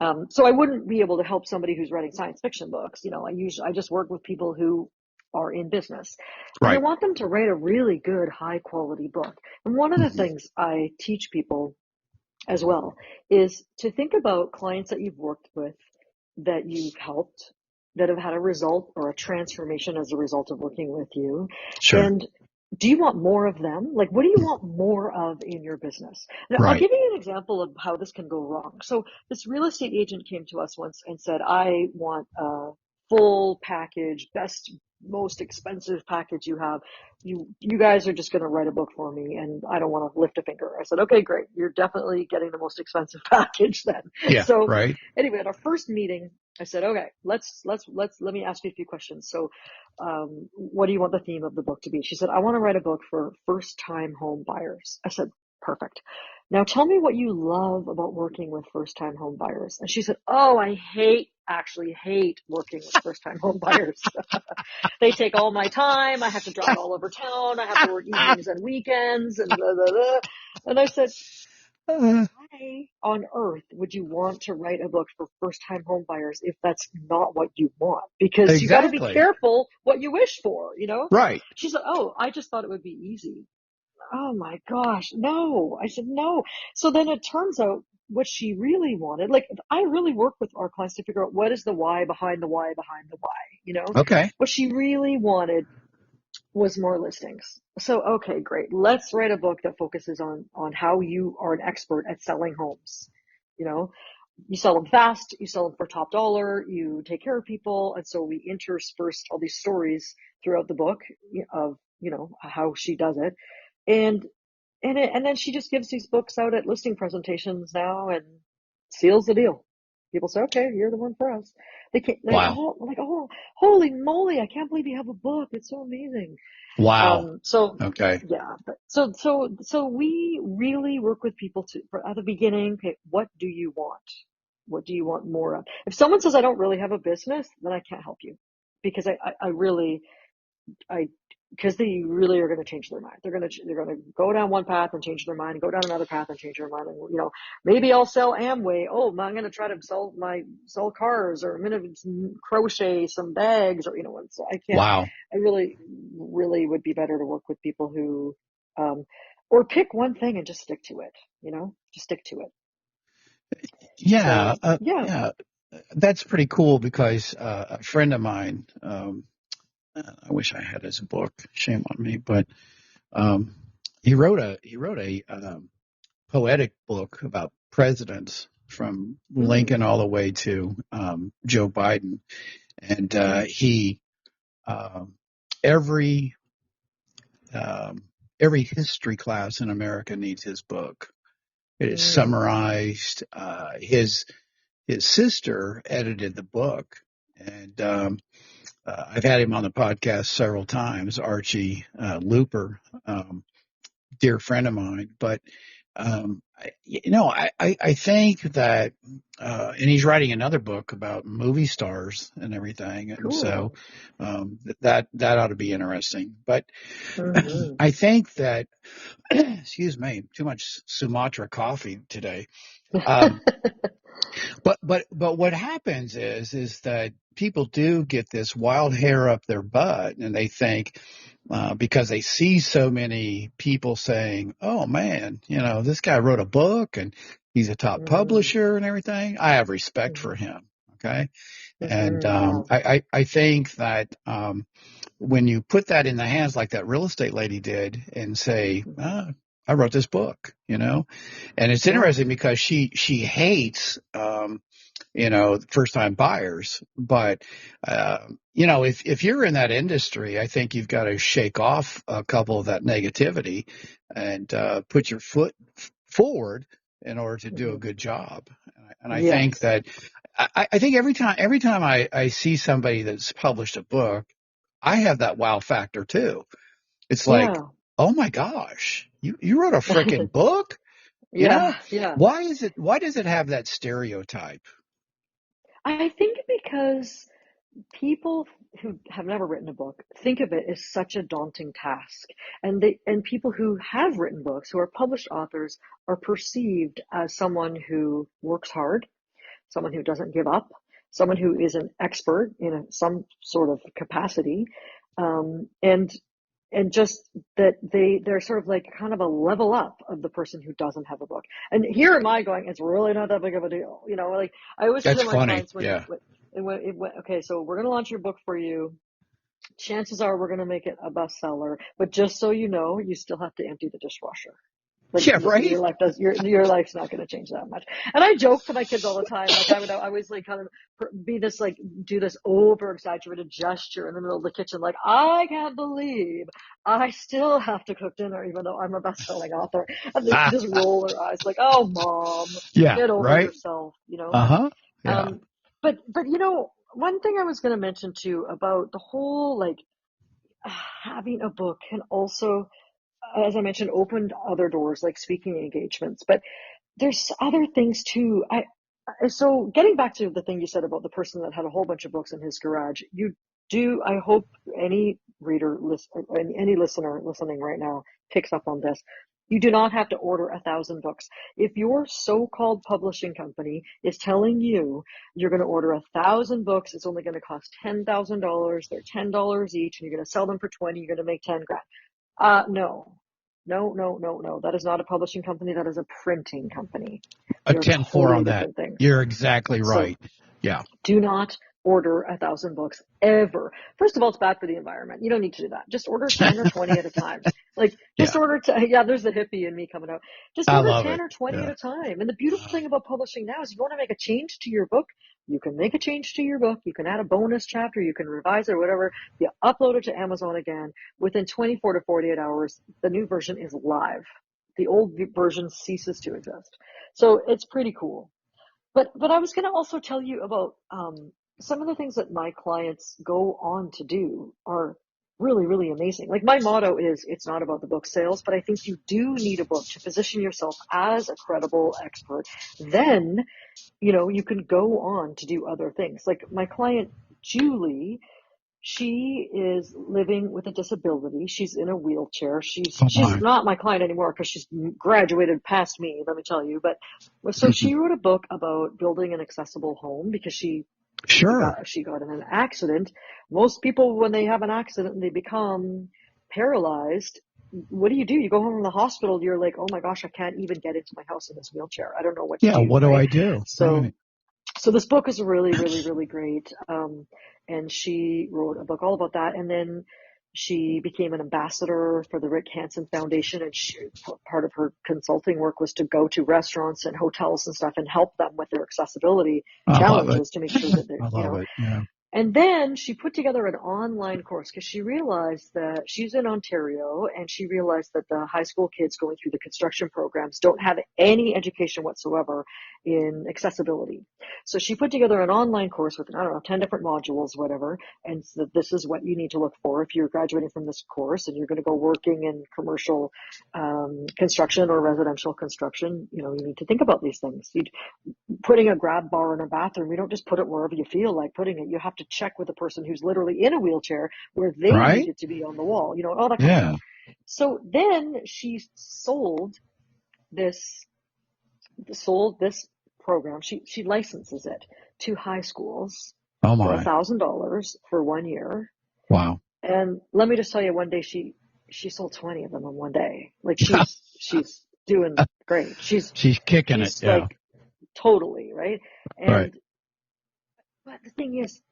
Speaker 2: So I wouldn't be able to help somebody who's writing science fiction books. I just work with people who are in business, and I
Speaker 3: Right.
Speaker 2: want them to write a really good, high quality book. And one of the
Speaker 3: Hmm.
Speaker 2: things I teach people as well is to think about clients that you've worked with, that you've helped, that have had a result or a transformation as a result of working with you.
Speaker 3: Sure.
Speaker 2: And do you want more of them? Like, what do you want more of in your business? Now, I'll
Speaker 3: Right.
Speaker 2: give you an example of how this can go wrong. So this real estate agent came to us once and said, I want a full package, best, most expensive package you have. You guys are just going to write a book for me, and I don't want to lift a finger. I said, okay, great. You're definitely getting the most expensive package then.
Speaker 3: Yeah.
Speaker 2: So
Speaker 3: Right.
Speaker 2: anyway, at our first meeting, I said, okay, let me ask you a few questions. So, what do you want the theme of the book to be? She said, I want to write a book for first time home buyers. I said, perfect. Now tell me what you love about working with first time home buyers. And she said, oh, I actually hate working with first time home buyers. They take all my time. I have to drive all over town. I have to work evenings and weekends and blah, blah, blah. And I said,
Speaker 3: Uh,
Speaker 2: why on earth would you want to write a book for first time home buyers if that's not what you want? Because you got to be
Speaker 3: exactly.
Speaker 2: careful what you wish for.
Speaker 3: Right.
Speaker 2: She said, oh, I just thought it would be easy. Oh my gosh, no. I said, no. So then it turns out what she really wanted, like I really work with our clients to figure out what is the why behind the why behind the why.
Speaker 3: Okay.
Speaker 2: What she really wanted was more listings. So, okay, great. Let's write a book that focuses on how you are an expert at selling homes. You know, you sell them fast, you sell them for top dollar, you take care of people. And so we interspersed all these stories throughout the book of, how she does it. And, and then she just gives these books out at listing presentations now and seals the deal. People say, okay, you're the one for us. They can't,
Speaker 3: Wow.
Speaker 2: oh, holy moly, I can't believe you have a book. It's so amazing.
Speaker 3: Wow.
Speaker 2: So
Speaker 3: Okay.
Speaker 2: yeah, so we really work with people at the beginning. Okay, what do you want? What do you want more of? If someone says I don't really have a business, then I can't help you because I really I because they really are going to change their mind. They're going to go down one path and change their mind, and go down another path and change their mind. And maybe I'll sell Amway. Oh, I'm going to try to sell cars, or I'm going to crochet some bags, or So I can't.
Speaker 3: Wow.
Speaker 2: I really, really would be better to work with people who, or pick one thing and just stick to it. Just stick to it.
Speaker 3: Yeah.
Speaker 2: So yeah,
Speaker 3: Yeah. That's pretty cool because a friend of mine, I wish I had his book. Shame on me, but um, he wrote a poetic book about presidents from
Speaker 2: mm,
Speaker 3: Lincoln all the way to Joe Biden, and
Speaker 2: mm,
Speaker 3: he um, every every history class in America needs his book. It is
Speaker 2: mm,
Speaker 3: summarized. His sister edited the book, and I've had him on the podcast several times. Archie Looper, dear friend of mine, but I think that, and he's writing another book about movie stars and everything, and so
Speaker 2: cool.
Speaker 3: that ought to be interesting. But
Speaker 2: Mm-hmm.
Speaker 3: I think that, excuse me, too much Sumatra coffee today. Um, but what happens is that people do get this wild hair up their butt, and they think because they see so many people saying, "Oh man, this guy wrote a book and he's a top
Speaker 2: Mm-hmm.
Speaker 3: publisher and everything." I have respect for
Speaker 2: Mm-hmm.
Speaker 3: him. Okay, and
Speaker 2: Mm-hmm. Yeah.
Speaker 3: I think that when you put that in the hands like that real estate lady did and say,
Speaker 2: Mm-hmm.
Speaker 3: I wrote this book, and it's
Speaker 2: Yeah.
Speaker 3: interesting because she hates, first time buyers, but, if you're in that industry, I think you've got to shake off a couple of that negativity and, put your foot forward in order to do a
Speaker 2: Mm-hmm.
Speaker 3: good job. And I think
Speaker 2: Yes.
Speaker 3: that, I think every time I see somebody that's published a book, I have that wow factor too. It's like,
Speaker 2: Yeah.
Speaker 3: oh my gosh, you wrote a freaking book? You know,
Speaker 2: Yeah. Yeah.
Speaker 3: why does it have that stereotype?
Speaker 2: I think because people who have never written a book think of it as such a daunting task. And people who have written books, who are published authors, are perceived as someone who works hard. someone who doesn't give up, someone who is an expert in some sort of capacity, and just that they're sort of like kind of a level up of the person who doesn't have a book. And here am I going, it's really not that big of a deal, like I always say to my clients okay, so we're going to launch your book for you. Chances are we're going to make it a bestseller, but just so you know, you still have to empty the dishwasher. Like,
Speaker 3: yeah, right.
Speaker 2: Your life's not going to change that much. And I joke to my kids all the time. Like I always like kind of do this over exaggerated gesture in the middle of the kitchen. Like, I can't believe I still have to cook dinner, even though I'm a best-selling author. And they just roll their eyes like, oh, Mom, get over yourself,
Speaker 3: Uh-huh. Yeah.
Speaker 2: But one thing I was going to mention too about the whole, like, having a book can also, as I mentioned, opened other doors like speaking engagements, but there's other things too. So getting back to the thing you said about the person that had a whole bunch of books in his garage, I hope any reader, any listener listening right now picks up on this. You do not have to order 1,000 books. If your so-called publishing company is telling you you're going to order 1,000 books, it's only going to cost $10,000. They're $10 each, and you're going to sell them for 20. You're going to make 10 grand. No. That is not a publishing company. That is a printing company.
Speaker 3: A 10-4 on that.
Speaker 2: Things.
Speaker 3: You're exactly right. So, yeah.
Speaker 2: Do not order 1,000 books ever. First of all, it's bad for the environment. You don't need to do that. Just order 10 or 20 at a time. Like, just order, there's the hippie in me coming out. Just order 10 or 20 at a time. And the beautiful thing about publishing now is if you want to make a change to your book, you can make a change to your book. You can add a bonus chapter. You can revise it or whatever. You upload it to Amazon again. Within 24 to 48 hours, the new version is live. The old version ceases to exist. So it's pretty cool. But I was going to also tell you about some of the things that my clients go on to do are really, really amazing. Like, my motto is, it's not about the book sales, but I think you do need a book to position yourself as a credible expert. Then, you can go on to do other things. Like my client, Julie, she is living with a disability. She's in a wheelchair. She's not my client anymore because she's graduated past me, let me tell you. But so she wrote a book about building an accessible home because she got in an accident. Most people, when they have an accident and they become paralyzed, what do? You go home from the hospital, you're like, oh my gosh, I can't even get into my house in this wheelchair. I don't know what to do.
Speaker 3: Yeah, what do I do?
Speaker 2: So this book is really, really, really great. And she wrote a book all about that. And then she became an ambassador for the Rick Hansen Foundation. And part of her consulting work was to go to restaurants and hotels and stuff and help them with their accessibility challenges to make sure that they're,
Speaker 3: I love it. Yeah.
Speaker 2: And then she put together an online course because she realized that she's in Ontario, and she realized that the high school kids going through the construction programs don't have any education whatsoever in accessibility. So she put together an online course with, 10 different modules, whatever. And so this is what you need to look for if you're graduating from this course and you're going to go working in commercial construction or residential construction. You need to think about these things. Putting a grab bar in a bathroom, you don't just put it wherever you feel like putting it. You have to check with the person who's literally in a wheelchair where they need it to be on the wall, all that kind of stuff. So then she sold this program. She licenses it to high schools for $1,000 for 1 year.
Speaker 3: Wow.
Speaker 2: And let me just tell you, one day she sold 20 of them in one day. Like, she's doing great. She's
Speaker 3: kicking it. Yeah.
Speaker 2: Like, totally, right? And but the thing is,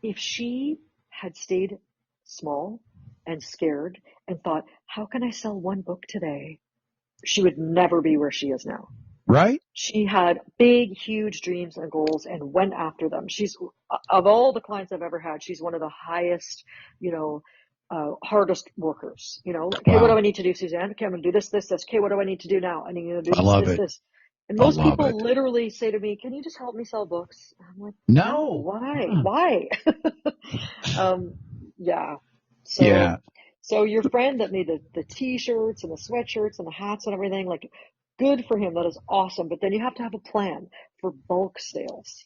Speaker 2: if she had stayed small and scared and thought, how can I sell one book today? She would never be where she is now.
Speaker 3: Right?
Speaker 2: She had big, huge dreams and goals and went after them. She's, of all the clients I've ever had, she's one of the highest, hardest workers. Okay, what do I need to do, Suzanne? Okay, I'm going to do this. Okay, what do I need to do now? I need to do this. And most people literally say to me, can you just help me sell books? I'm like, no, why? So your friend that made the t-shirts and the sweatshirts and the hats and everything, like, good for him. That is awesome. But then you have to have a plan for bulk sales,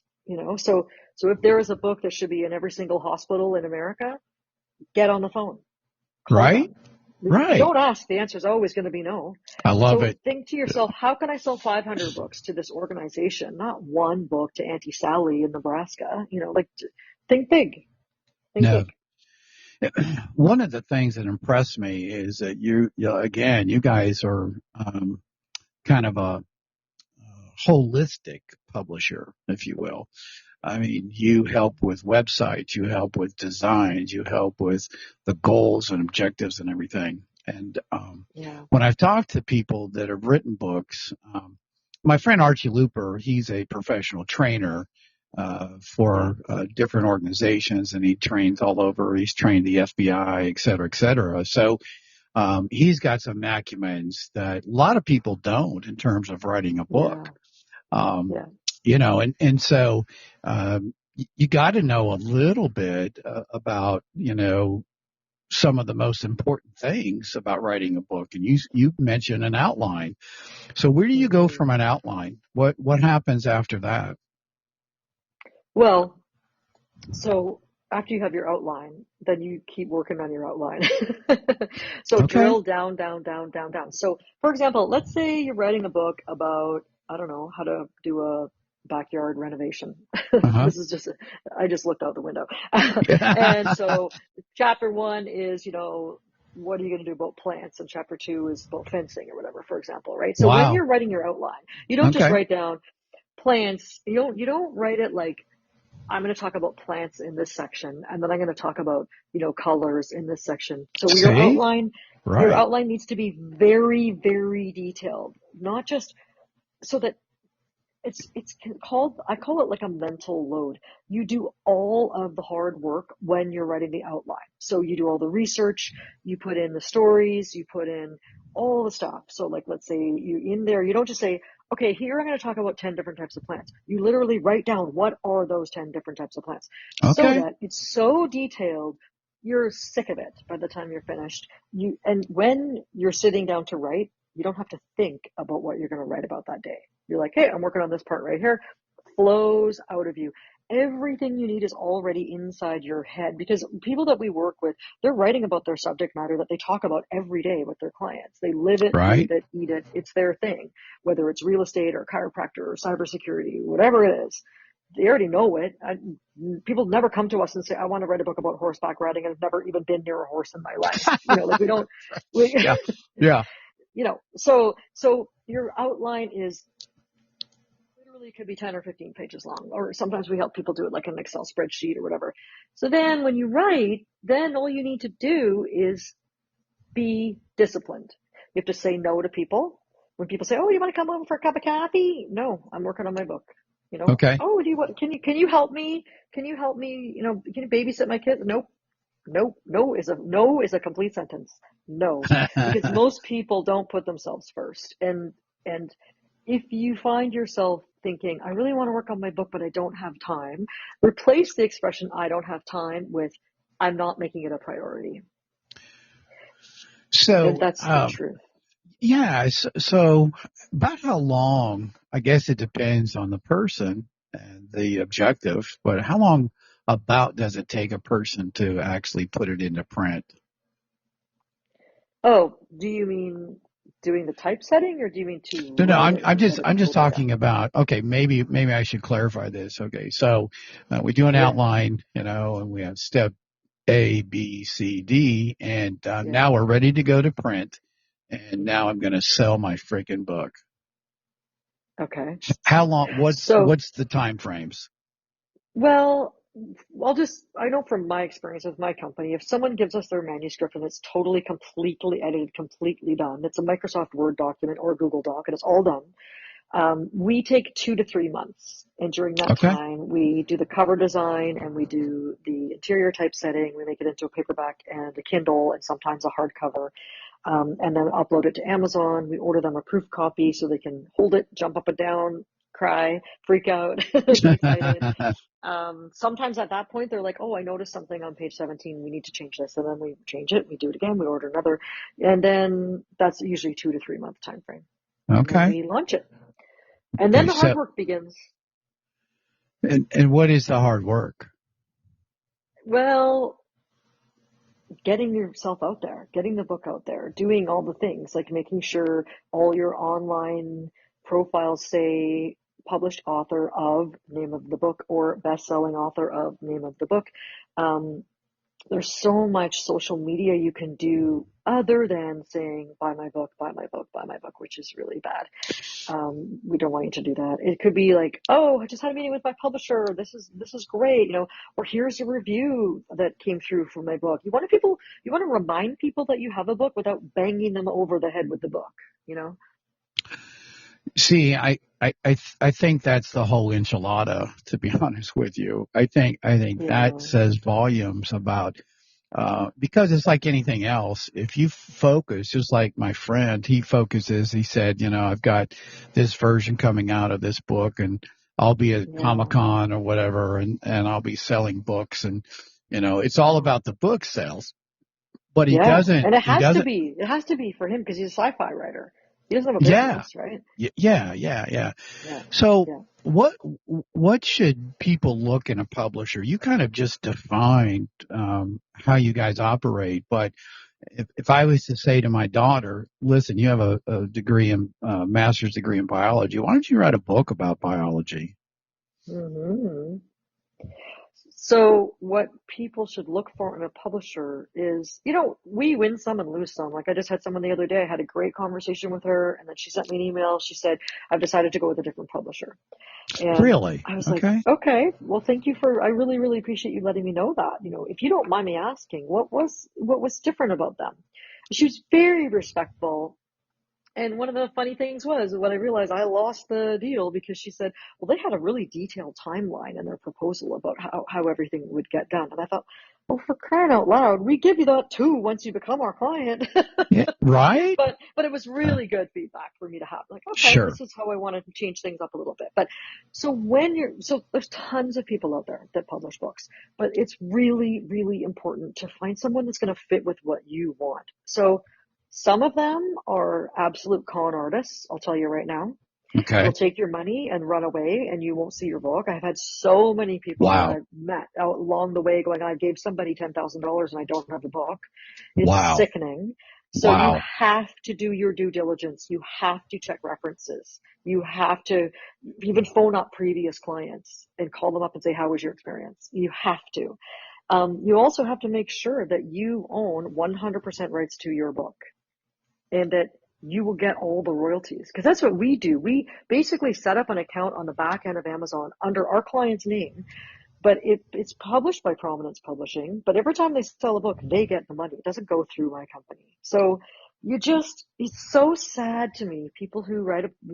Speaker 2: So if there is a book that should be in every single hospital in America, get on the phone. Call them. If you
Speaker 3: Right.
Speaker 2: don't ask, the answer is always going to be no.
Speaker 3: I love
Speaker 2: So
Speaker 3: it.
Speaker 2: think to yourself, how can I sell 500 books to this organization? Not one book to Auntie Sally in Nebraska. Like think big. Think
Speaker 3: No.
Speaker 2: big.
Speaker 3: One of the things that impressed me is that you guys are kind of a holistic publisher, if you will. I mean, you help with websites, you help with designs, you help with the goals and objectives and everything. And
Speaker 2: Yeah.
Speaker 3: when I've talked to people that have written books, my friend Archie Looper, he's a professional trainer for different organizations, and he trains all over. He's trained the FBI, et cetera, et cetera. So he's got some acumens that a lot of people don't in terms of writing a book. And so you got to know a little bit about, some of the most important things about writing a book. And you mentioned an outline. So where do you go from an outline? What happens after that?
Speaker 2: Well, so after you have your outline, then you keep working on your outline. So drill down. So for example, let's say you're writing a book about, I don't know, how to do a backyard renovation. This is I just looked out the window. And so chapter 1 is, what are you going to do about plants? And chapter 2 is about fencing or whatever, for example, right? So when you're writing your outline, you don't just write down plants. You don't write it like, I'm going to talk about plants in this section, and then I'm going to talk about, colors in this section. So your outline needs to be very, very detailed, not just so that it's called, I call it like a mental load. You do all of the hard work when you're writing the outline. So you do all the research, you put in the stories, you put in all the stuff. So like, let's say you don't just say, okay, here I'm going to talk about 10 different types of plants. You literally write down what are those 10 different types of plants, so that it's so detailed, you're sick of it by the time you're finished. And when you're sitting down to write, you don't have to think about what you're going to write about that day. You're like, hey, I'm working on this part right here. Flows out of you. Everything you need is already inside your head, because people that we work with, they're writing about their subject matter that they talk about every day with their clients. They live it, breathe it, eat it. It's their thing, whether it's real estate or chiropractor or cybersecurity, whatever it is. They already know it. People never come to us and say, I want to write a book about horseback riding, and I've never even been near a horse in my life. We don't. So your outline is literally could be 10 or 15 pages long, or sometimes we help people do it like an Excel spreadsheet or whatever. So then when you write, then all you need to do is be disciplined. You have to say no to people. When people say, oh, you want to come over for a cup of coffee? No, I'm working on my book.
Speaker 3: Okay.
Speaker 2: Oh, can you help me? Can you help me? Can you babysit my kids? Nope. No is a complete sentence. No, because most people don't put themselves first. And if you find yourself thinking, I really want to work on my book, but I don't have time, replace the expression, I don't have time, with, I'm not making it a priority.
Speaker 3: So
Speaker 2: and that's the truth.
Speaker 3: Yeah. So about how long, I guess it depends on the person and the objective, but how long about does it take a person to actually put it into print?
Speaker 2: Oh, do you mean doing the typesetting, or do you mean to?
Speaker 3: No, I'm just talking about, okay, maybe I should clarify this. Okay. So we do an outline, and we have step A, B, C, D, and now we're ready to go to print. And now I'm going to sell my freaking book.
Speaker 2: Okay.
Speaker 3: How long? What's the time frames?
Speaker 2: Well, I know from my experience with my company, if someone gives us their manuscript and it's totally, completely edited, completely done, it's a Microsoft Word document or a Google Doc, and it's all done, we take 2 to 3 months. And during that time, we do the cover design, and we do the interior typesetting. We make it into a paperback and a Kindle, and sometimes a hardcover. And then upload it to Amazon. We order them a proof copy so they can hold it, jump up and down, cry, freak out, be excited. Sometimes at that point, they're like, oh, I noticed something on page 17. We need to change this. And then we change it. We do it again. We order another. And then that's usually 2 to 3 month time frame.
Speaker 3: Okay.
Speaker 2: And we launch it. And then the hard work begins.
Speaker 3: And what is the hard work?
Speaker 2: Well, getting yourself out there, getting the book out there, doing all the things, like making sure all your online profiles say published author of name of the book or best-selling author of name of the book. There's so much social media you can do other than saying, buy my book, buy my book, buy my book, which is really bad. We don't want you to do that. It could be like, oh, I just had a meeting with my publisher. This is great, or here's a review that came through for my book. You want to remind people that you have a book without banging them over the head with the book,
Speaker 3: See, I think that's the whole enchilada, to be honest with you. I think that says volumes about, because it's like anything else. If you focus, just like my friend, he said, I've got this version coming out of this book and I'll be at Comic-Con or whatever and I'll be selling books and, it's all about the book sales, but he doesn't.
Speaker 2: And it has to be for him because he's a sci-fi writer. He doesn't have a business, right?
Speaker 3: Yeah. So what should people look in a publisher? You kind of just defined how you guys operate, but if I was to say to my daughter, listen, you have a degree in master's degree in biology, why don't you write a book about biology?
Speaker 2: Mm-hmm. So what people should look for in a publisher is, we win some and lose some. Like I just had someone the other day, I had a great conversation with her, and then she sent me an email. She said, I've decided to go with a different publisher. And
Speaker 3: really?
Speaker 2: I was like, okay, well, thank you I really, really appreciate you letting me know that. If you don't mind me asking, what was different about them? She was very respectful. And one of the funny things was when I realized I lost the deal because she said, well, they had a really detailed timeline in their proposal about how everything would get done. And I thought, well, for crying out loud, we give you that too once you become our client.
Speaker 3: Yeah, right.
Speaker 2: But it was really good feedback for me to have. Like, okay, This is how I wanted to change things up a little bit. But so there's tons of people out there that publish books, but it's really, really important to find someone that's going to fit with what you want. So some of them are absolute con artists, I'll tell you right now.
Speaker 3: Okay.
Speaker 2: They'll take your money and run away and you won't see your book. I've had so many people that I've met out along the way going, I gave somebody $10,000 and I don't have the book. It's sickening. So you have to do your due diligence. You have to check references. You have to even phone up previous clients and call them up and say, how was your experience? You have to. You also have to make sure that you own 100% rights to your book and that you will get all the royalties. Because that's what we do. We basically set up an account on the back end of Amazon under our client's name, but it's published by Prominence Publishing. But every time they sell a book, they get the money. It doesn't go through my company. So it's so sad to me, people who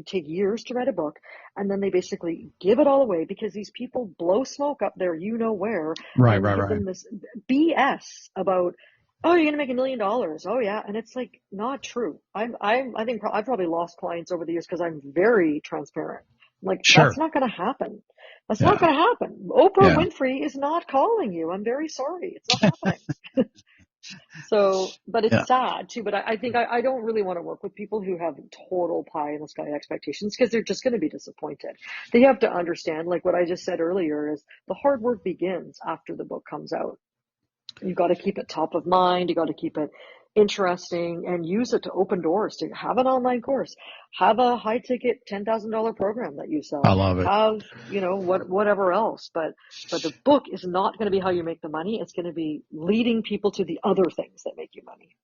Speaker 2: take years to write a book and then they basically give it all away because these people blow smoke up there, where.
Speaker 3: Right.
Speaker 2: Them this BS about, oh, you're going to make $1 million. Oh yeah. And it's like not true. I think I've probably lost clients over the years because I'm very transparent. Like that's not going to happen. That's not going to happen. Oprah Winfrey is not calling you. I'm very sorry. It's not happening. So, but it's sad too. But I think I don't really want to work with people who have total pie in the sky expectations because they're just going to be disappointed. They have to understand, like what I just said earlier, is the hard work begins after the book comes out. You got to keep it top of mind. You got to keep it interesting and use it to open doors, to have an online course, have a high ticket $10,000 program that you sell.
Speaker 3: I love it.
Speaker 2: Have, whatever else. But the book is not going to be how you make the money. It's going to be leading people to the other things that make you money.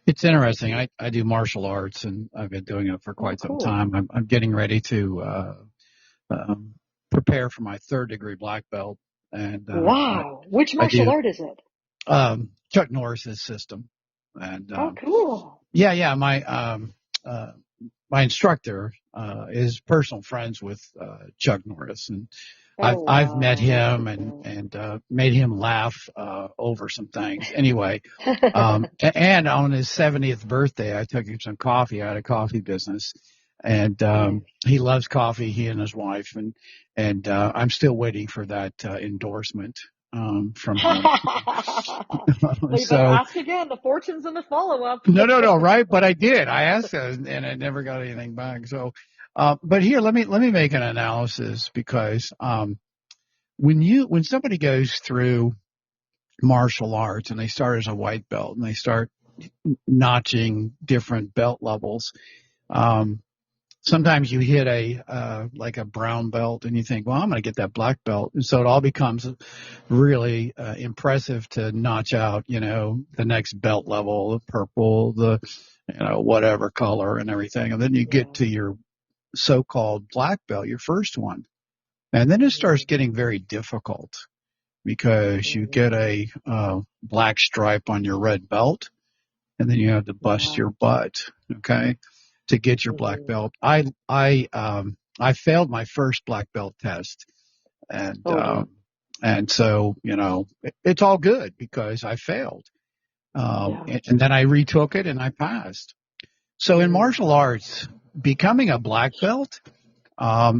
Speaker 3: It's interesting. I do martial arts and I've been doing it for quite some time. I'm getting ready to prepare for my 3rd degree black belt. And
Speaker 2: wow. Which martial art is it?
Speaker 3: Chuck Norris's system. And
Speaker 2: cool.
Speaker 3: Yeah. My instructor is personal friends with Chuck Norris, and I've met him and made him laugh over some things. Anyway, and on his 70th birthday, I took him some coffee. I had a coffee business, and he loves coffee. He and his wife, and I'm still waiting for that endorsement. From him.
Speaker 2: You better ask again. The fortune's in the follow-up.
Speaker 3: No, right? But I did. I asked and I never got anything back. So, but here, let me make an analysis because when somebody goes through martial arts, and they start as a white belt, and they start notching different belt levels. Sometimes you hit like a brown belt and you think, well, I'm going to get that black belt. And so it all becomes really impressive to notch out, the next belt level, the purple, the, whatever color and everything. And then you get to your so-called black belt, your first one. And then it starts getting very difficult because you get a black stripe on your red belt, and then you have to bust your butt, okay, to get your black belt. I failed my first black belt test, and so it's all good because I failed, and then I retook it and I passed. So in martial arts, becoming a black belt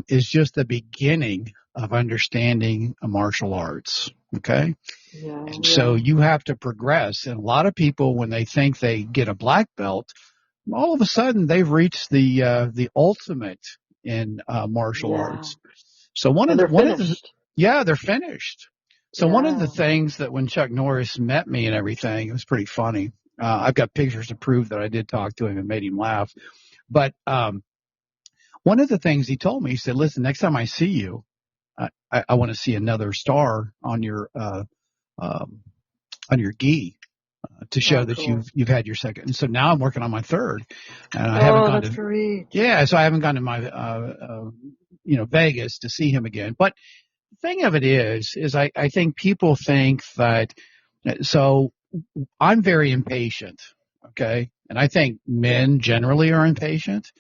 Speaker 3: is just the beginning of understanding martial arts. Okay. So you have to progress. And a lot of people, when they think they get a black belt, all of a sudden they've reached the ultimate in martial arts. So they're finished. So one of the things that when Chuck Norris met me and everything, it was pretty funny. I've got pictures to prove that I did talk to him and made him laugh. But one of the things he told me, he said, listen, next time I see you, I want to see another star on your gi to show that you've had your second. And so now I'm working on my third, and I haven't gone to
Speaker 2: great.
Speaker 3: So I haven't gone to my Vegas to see him again. But the thing of it is I think people think that. So I'm very impatient, okay, and I think men generally are impatient.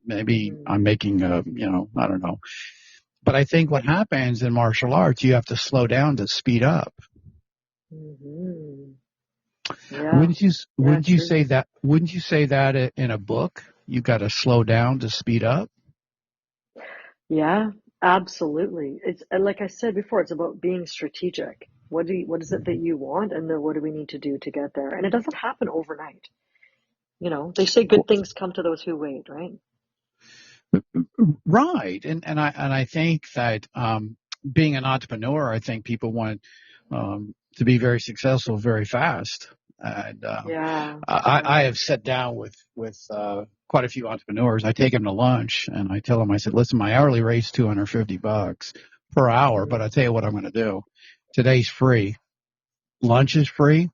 Speaker 3: Maybe I'm making I don't know. But I think what happens in martial arts, you have to slow down to speed up.
Speaker 2: Yeah.
Speaker 3: Wouldn't you say that? Wouldn't you say that in a book? You got to slow down to speed up.
Speaker 2: Yeah, absolutely. It's like I said before, it's about being strategic. What is it that you want, and then what do we need to do to get there? And it doesn't happen overnight. They say good things come to those who wait, right?
Speaker 3: Right. And I think that being an entrepreneur, I think people want to be very successful very fast. And I have sat down with quite a few entrepreneurs. I take them to lunch and I tell them, I said, listen, my hourly rate's $250 per hour, but I tell you what I'm going to do. Today's free. Lunch is free.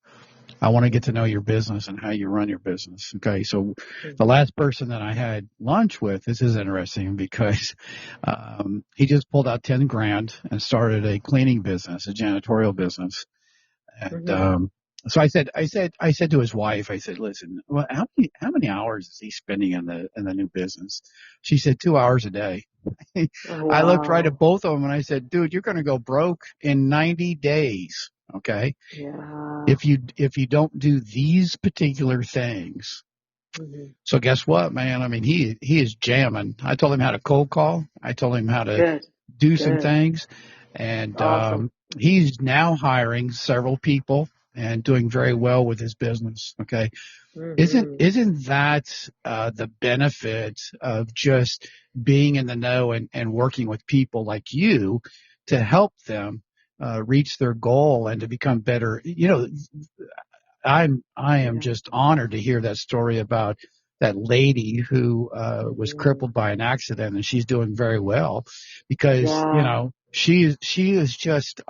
Speaker 3: I want to get to know your business and how you run your business. Okay. So the last person that I had lunch with, this is interesting because, he just pulled out 10 grand and started a cleaning business, a janitorial business. And, so I said to his wife, I said, listen, well, how many hours is he spending in the new business? She said 2 hours a day.
Speaker 2: Wow.
Speaker 3: I looked right at both of them and I said, dude, you're going to go broke in 90 days. Okay.
Speaker 2: Yeah.
Speaker 3: If you don't do these particular things. So guess what, man? I mean, he is jamming. I told him how to cold call. I told him how to do some things, and
Speaker 2: awesome.
Speaker 3: He's now hiring several people and doing very well with his business. Okay. Isn't that the benefit of just being in the know and working with people like you to help them reach their goal and to become better? I am just honored to hear that story about that lady who was crippled by an accident, and she's doing very well because she is just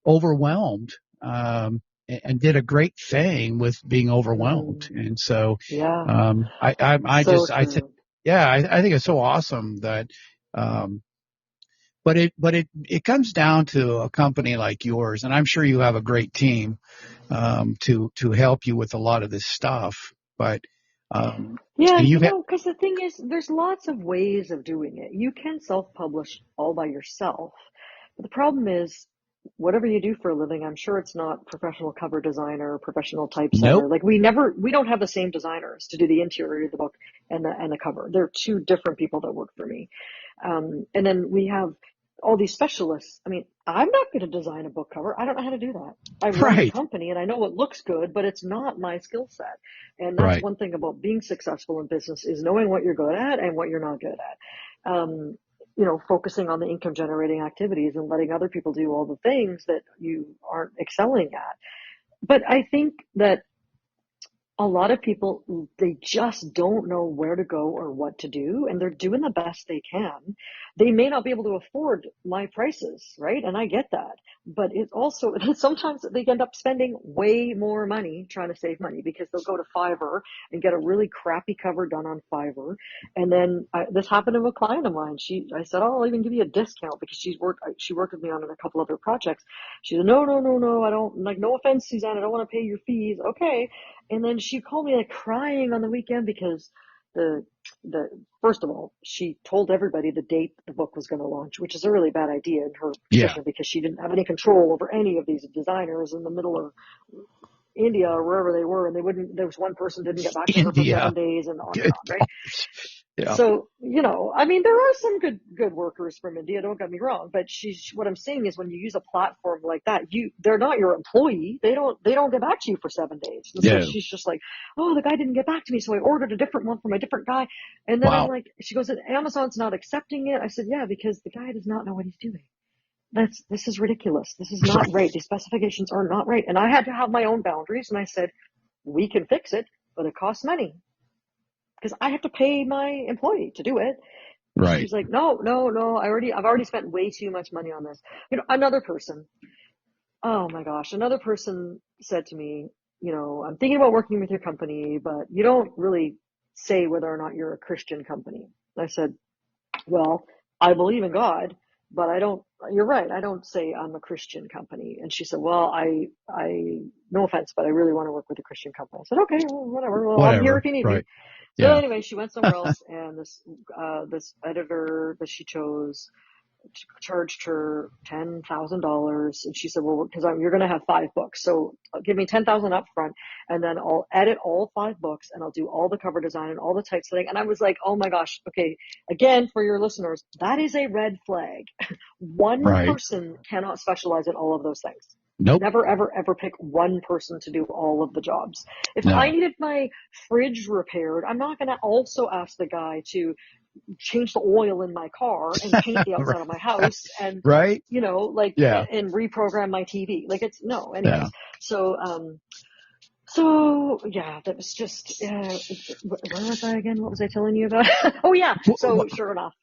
Speaker 3: overwhelmed and did a great thing with being overwhelmed. And so I think it's so awesome that but it comes down to a company like yours, and I'm sure you have a great team to help you with a lot of this stuff. But
Speaker 2: because the thing is, there's lots of ways of doing it. You can self-publish all by yourself, but the problem is, whatever you do for a living, I'm sure it's not professional cover designer, professional typesetter.
Speaker 3: Nope.
Speaker 2: Like we don't have the same designers to do the interior of the book and the cover. They're two different people that work for me. And then we have all these specialists. I mean, I'm not going to design a book cover. I don't know how to do that. I run a company and I know what looks good, but it's not my skill set. And that's one thing about being successful in business is knowing what you're good at and what you're not good at. focusing on the income generating activities and letting other people do all the things that you aren't excelling at. But I think that a lot of people, they just don't know where to go or what to do, and they're doing the best they can. They may not be able to afford my prices, right? And I get that. But it also, sometimes they end up spending way more money trying to save money, because they'll go to Fiverr and get a really crappy cover done on Fiverr. And then this happened to a client of mine. I said, oh, I'll even give you a discount, because she worked with me on a couple other projects. She said, no, I don't, like, no offense, Suzanne, I don't want to pay your fees. Okay. And then she called me like crying on the weekend, because the first of all, she told everybody the date the book was going to launch, which is a really bad idea in her position, because she didn't have any control over any of these designers in the middle of India or wherever they were, and there was one person didn't get back to her for 7 days, and on, right?
Speaker 3: Yeah.
Speaker 2: So, there are some good workers from India, don't get me wrong, but what I'm saying is, when you use a platform like that, they're not your employee. They don't get back to you for 7 days. And so she's just like, oh, the guy didn't get back to me, so I ordered a different one from a different guy. And then I'm like, she goes, Amazon's not accepting it. I said, yeah, because the guy does not know what he's doing. This is ridiculous. This is not right. These specifications are not right. And I had to have my own boundaries, and I said, we can fix it, but it costs money, because I have to pay my employee to do it.
Speaker 3: Right.
Speaker 2: She's like, no, I've already spent way too much money on this. Another person said to me, I'm thinking about working with your company, but you don't really say whether or not you're a Christian company. I said, well, I believe in God, but you're right, I don't say I'm a Christian company. And she said, well, I no offense, but I really want to work with a Christian company. I said, okay, well, whatever. Well, I'm here if you need me. So anyway, she went somewhere else, and this editor that she chose charged her $10,000, and she said, well, because you're going to have 5 books, so give me $10,000 up front, and then I'll edit all 5 books, and I'll do all the cover design and all the typesetting. And I was like, oh my gosh, okay, again, for your listeners, that is a red flag. One person cannot specialize in all of those things.
Speaker 3: Nope.
Speaker 2: Never, ever, ever pick one person to do all of the jobs. If I needed my fridge repaired, I'm not going to also ask the guy to change the oil in my car and paint the outside of my house and, and reprogram my TV. Like, it's no, anyways. Yeah. So yeah, that was just, where was I again? What was I telling you about? Oh yeah. So sure enough,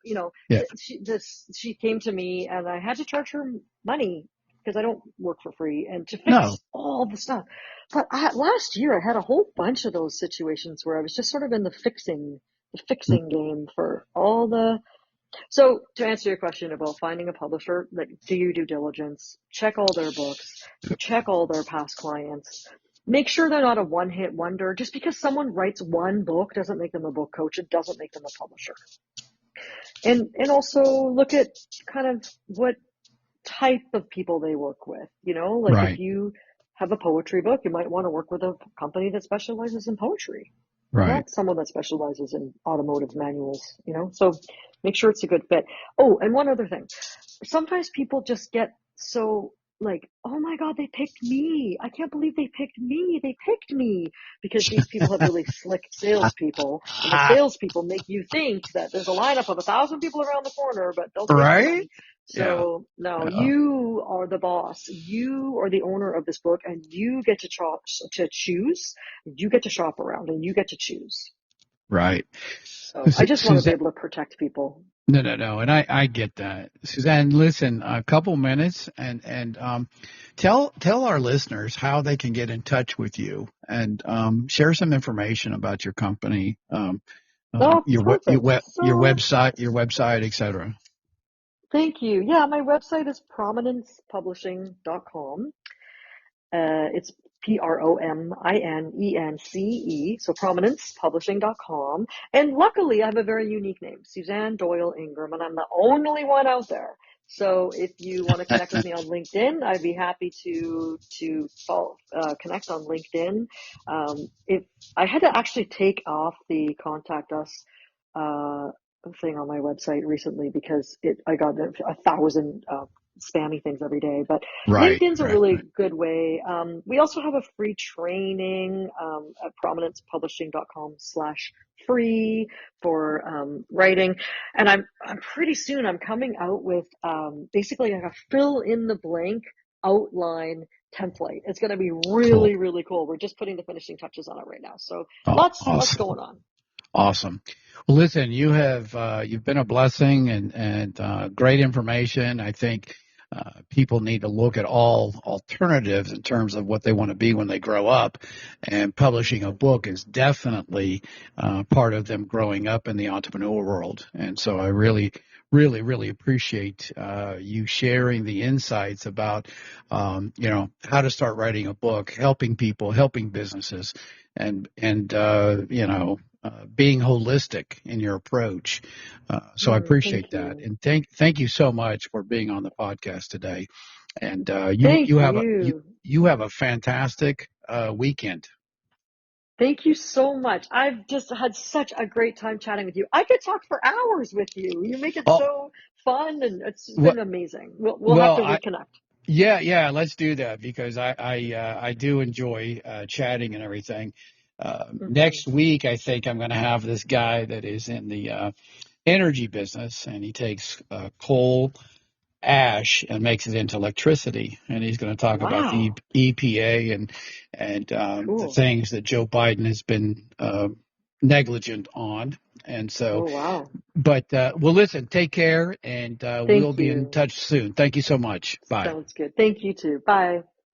Speaker 2: she came to me, and I had to charge her money, because I don't work for free, and to fix all the stuff. But last year I had a whole bunch of those situations where I was just sort of in the fixing game for all the. So to answer your question about finding a publisher, like, do your due diligence, check all their books, check all their past clients, make sure they're not a one-hit wonder. Just because someone writes one book doesn't make them a book coach. It doesn't make them a publisher. And also look at kind of what type of people they work with, if you have a poetry book, you might want to work with a company that specializes in poetry, not someone that specializes in automotive manuals, so make sure it's a good fit. Oh, and one other thing, sometimes people just get so like, oh my God, they picked me. I can't believe they picked me. They picked me, because these people have really slick salespeople, and the salespeople make you think that there's a lineup of 1,000 people around the corner, but they'll take them. So you are the boss. You are the owner of this book, and you get to choose. You get to shop around, and you get to choose.
Speaker 3: Right.
Speaker 2: So I just want to be able to protect people.
Speaker 3: No. And I get that. Suzanne, listen, a couple minutes and tell our listeners how they can get in touch with you, and share some information about your company, your website, etc.
Speaker 2: Thank you. Yeah, my website is prominencepublishing.com. It's PROMINENCE, so prominencepublishing.com. And luckily, I have a very unique name, Suzanne Doyle Ingram, and I'm the only one out there. So if you want to connect with me on LinkedIn, I'd be happy to connect on LinkedIn. If I had to actually take off the contact us thing on my website recently, because I got 1,000 spammy things every day. But
Speaker 3: Right,
Speaker 2: LinkedIn's a
Speaker 3: right,
Speaker 2: really
Speaker 3: right.
Speaker 2: good way. We also have a free training at prominencepublishing.com/free for writing. And I'm pretty soon I'm coming out with basically like a fill in the blank outline template. It's going to be
Speaker 3: Cool.
Speaker 2: really, really cool. We're just putting the finishing touches on it right now. So
Speaker 3: Oh,
Speaker 2: lots
Speaker 3: awesome.
Speaker 2: going on.
Speaker 3: Awesome. Well, listen, you've been a blessing and great information. I think people need to look at all alternatives in terms of what they want to be when they grow up, and publishing a book is definitely part of them growing up in the entrepreneur world. And so I really, really, really appreciate you sharing the insights about how to start writing a book, helping people, helping businesses, and being holistic in your approach. So I
Speaker 2: Thank
Speaker 3: appreciate that.
Speaker 2: you.
Speaker 3: And thank you so much for being on the podcast today. And
Speaker 2: Thank you.
Speaker 3: you have a fantastic weekend.
Speaker 2: Thank you so much. I've just had such a great time chatting with you. I could talk for hours with you. You make it
Speaker 3: Oh,
Speaker 2: so fun, and it's
Speaker 3: well,
Speaker 2: been amazing. We'll have
Speaker 3: well,
Speaker 2: to reconnect.
Speaker 3: yeah, let's do that because I do enjoy chatting and everything.
Speaker 2: Hmm.
Speaker 3: Next week, I think I'm going to have this guy that is in the energy business, and he takes coal ash and makes it into electricity. And he's going to talk about the
Speaker 2: Wow.
Speaker 3: EPA and the
Speaker 2: Cool.
Speaker 3: things that Joe Biden has been negligent on. And so,
Speaker 2: Oh, wow.
Speaker 3: but well, listen, take care, and we'll
Speaker 2: Thank
Speaker 3: be in
Speaker 2: you.
Speaker 3: touch soon. Thank you so much. Bye.
Speaker 2: Sounds good. Thank you too. Bye.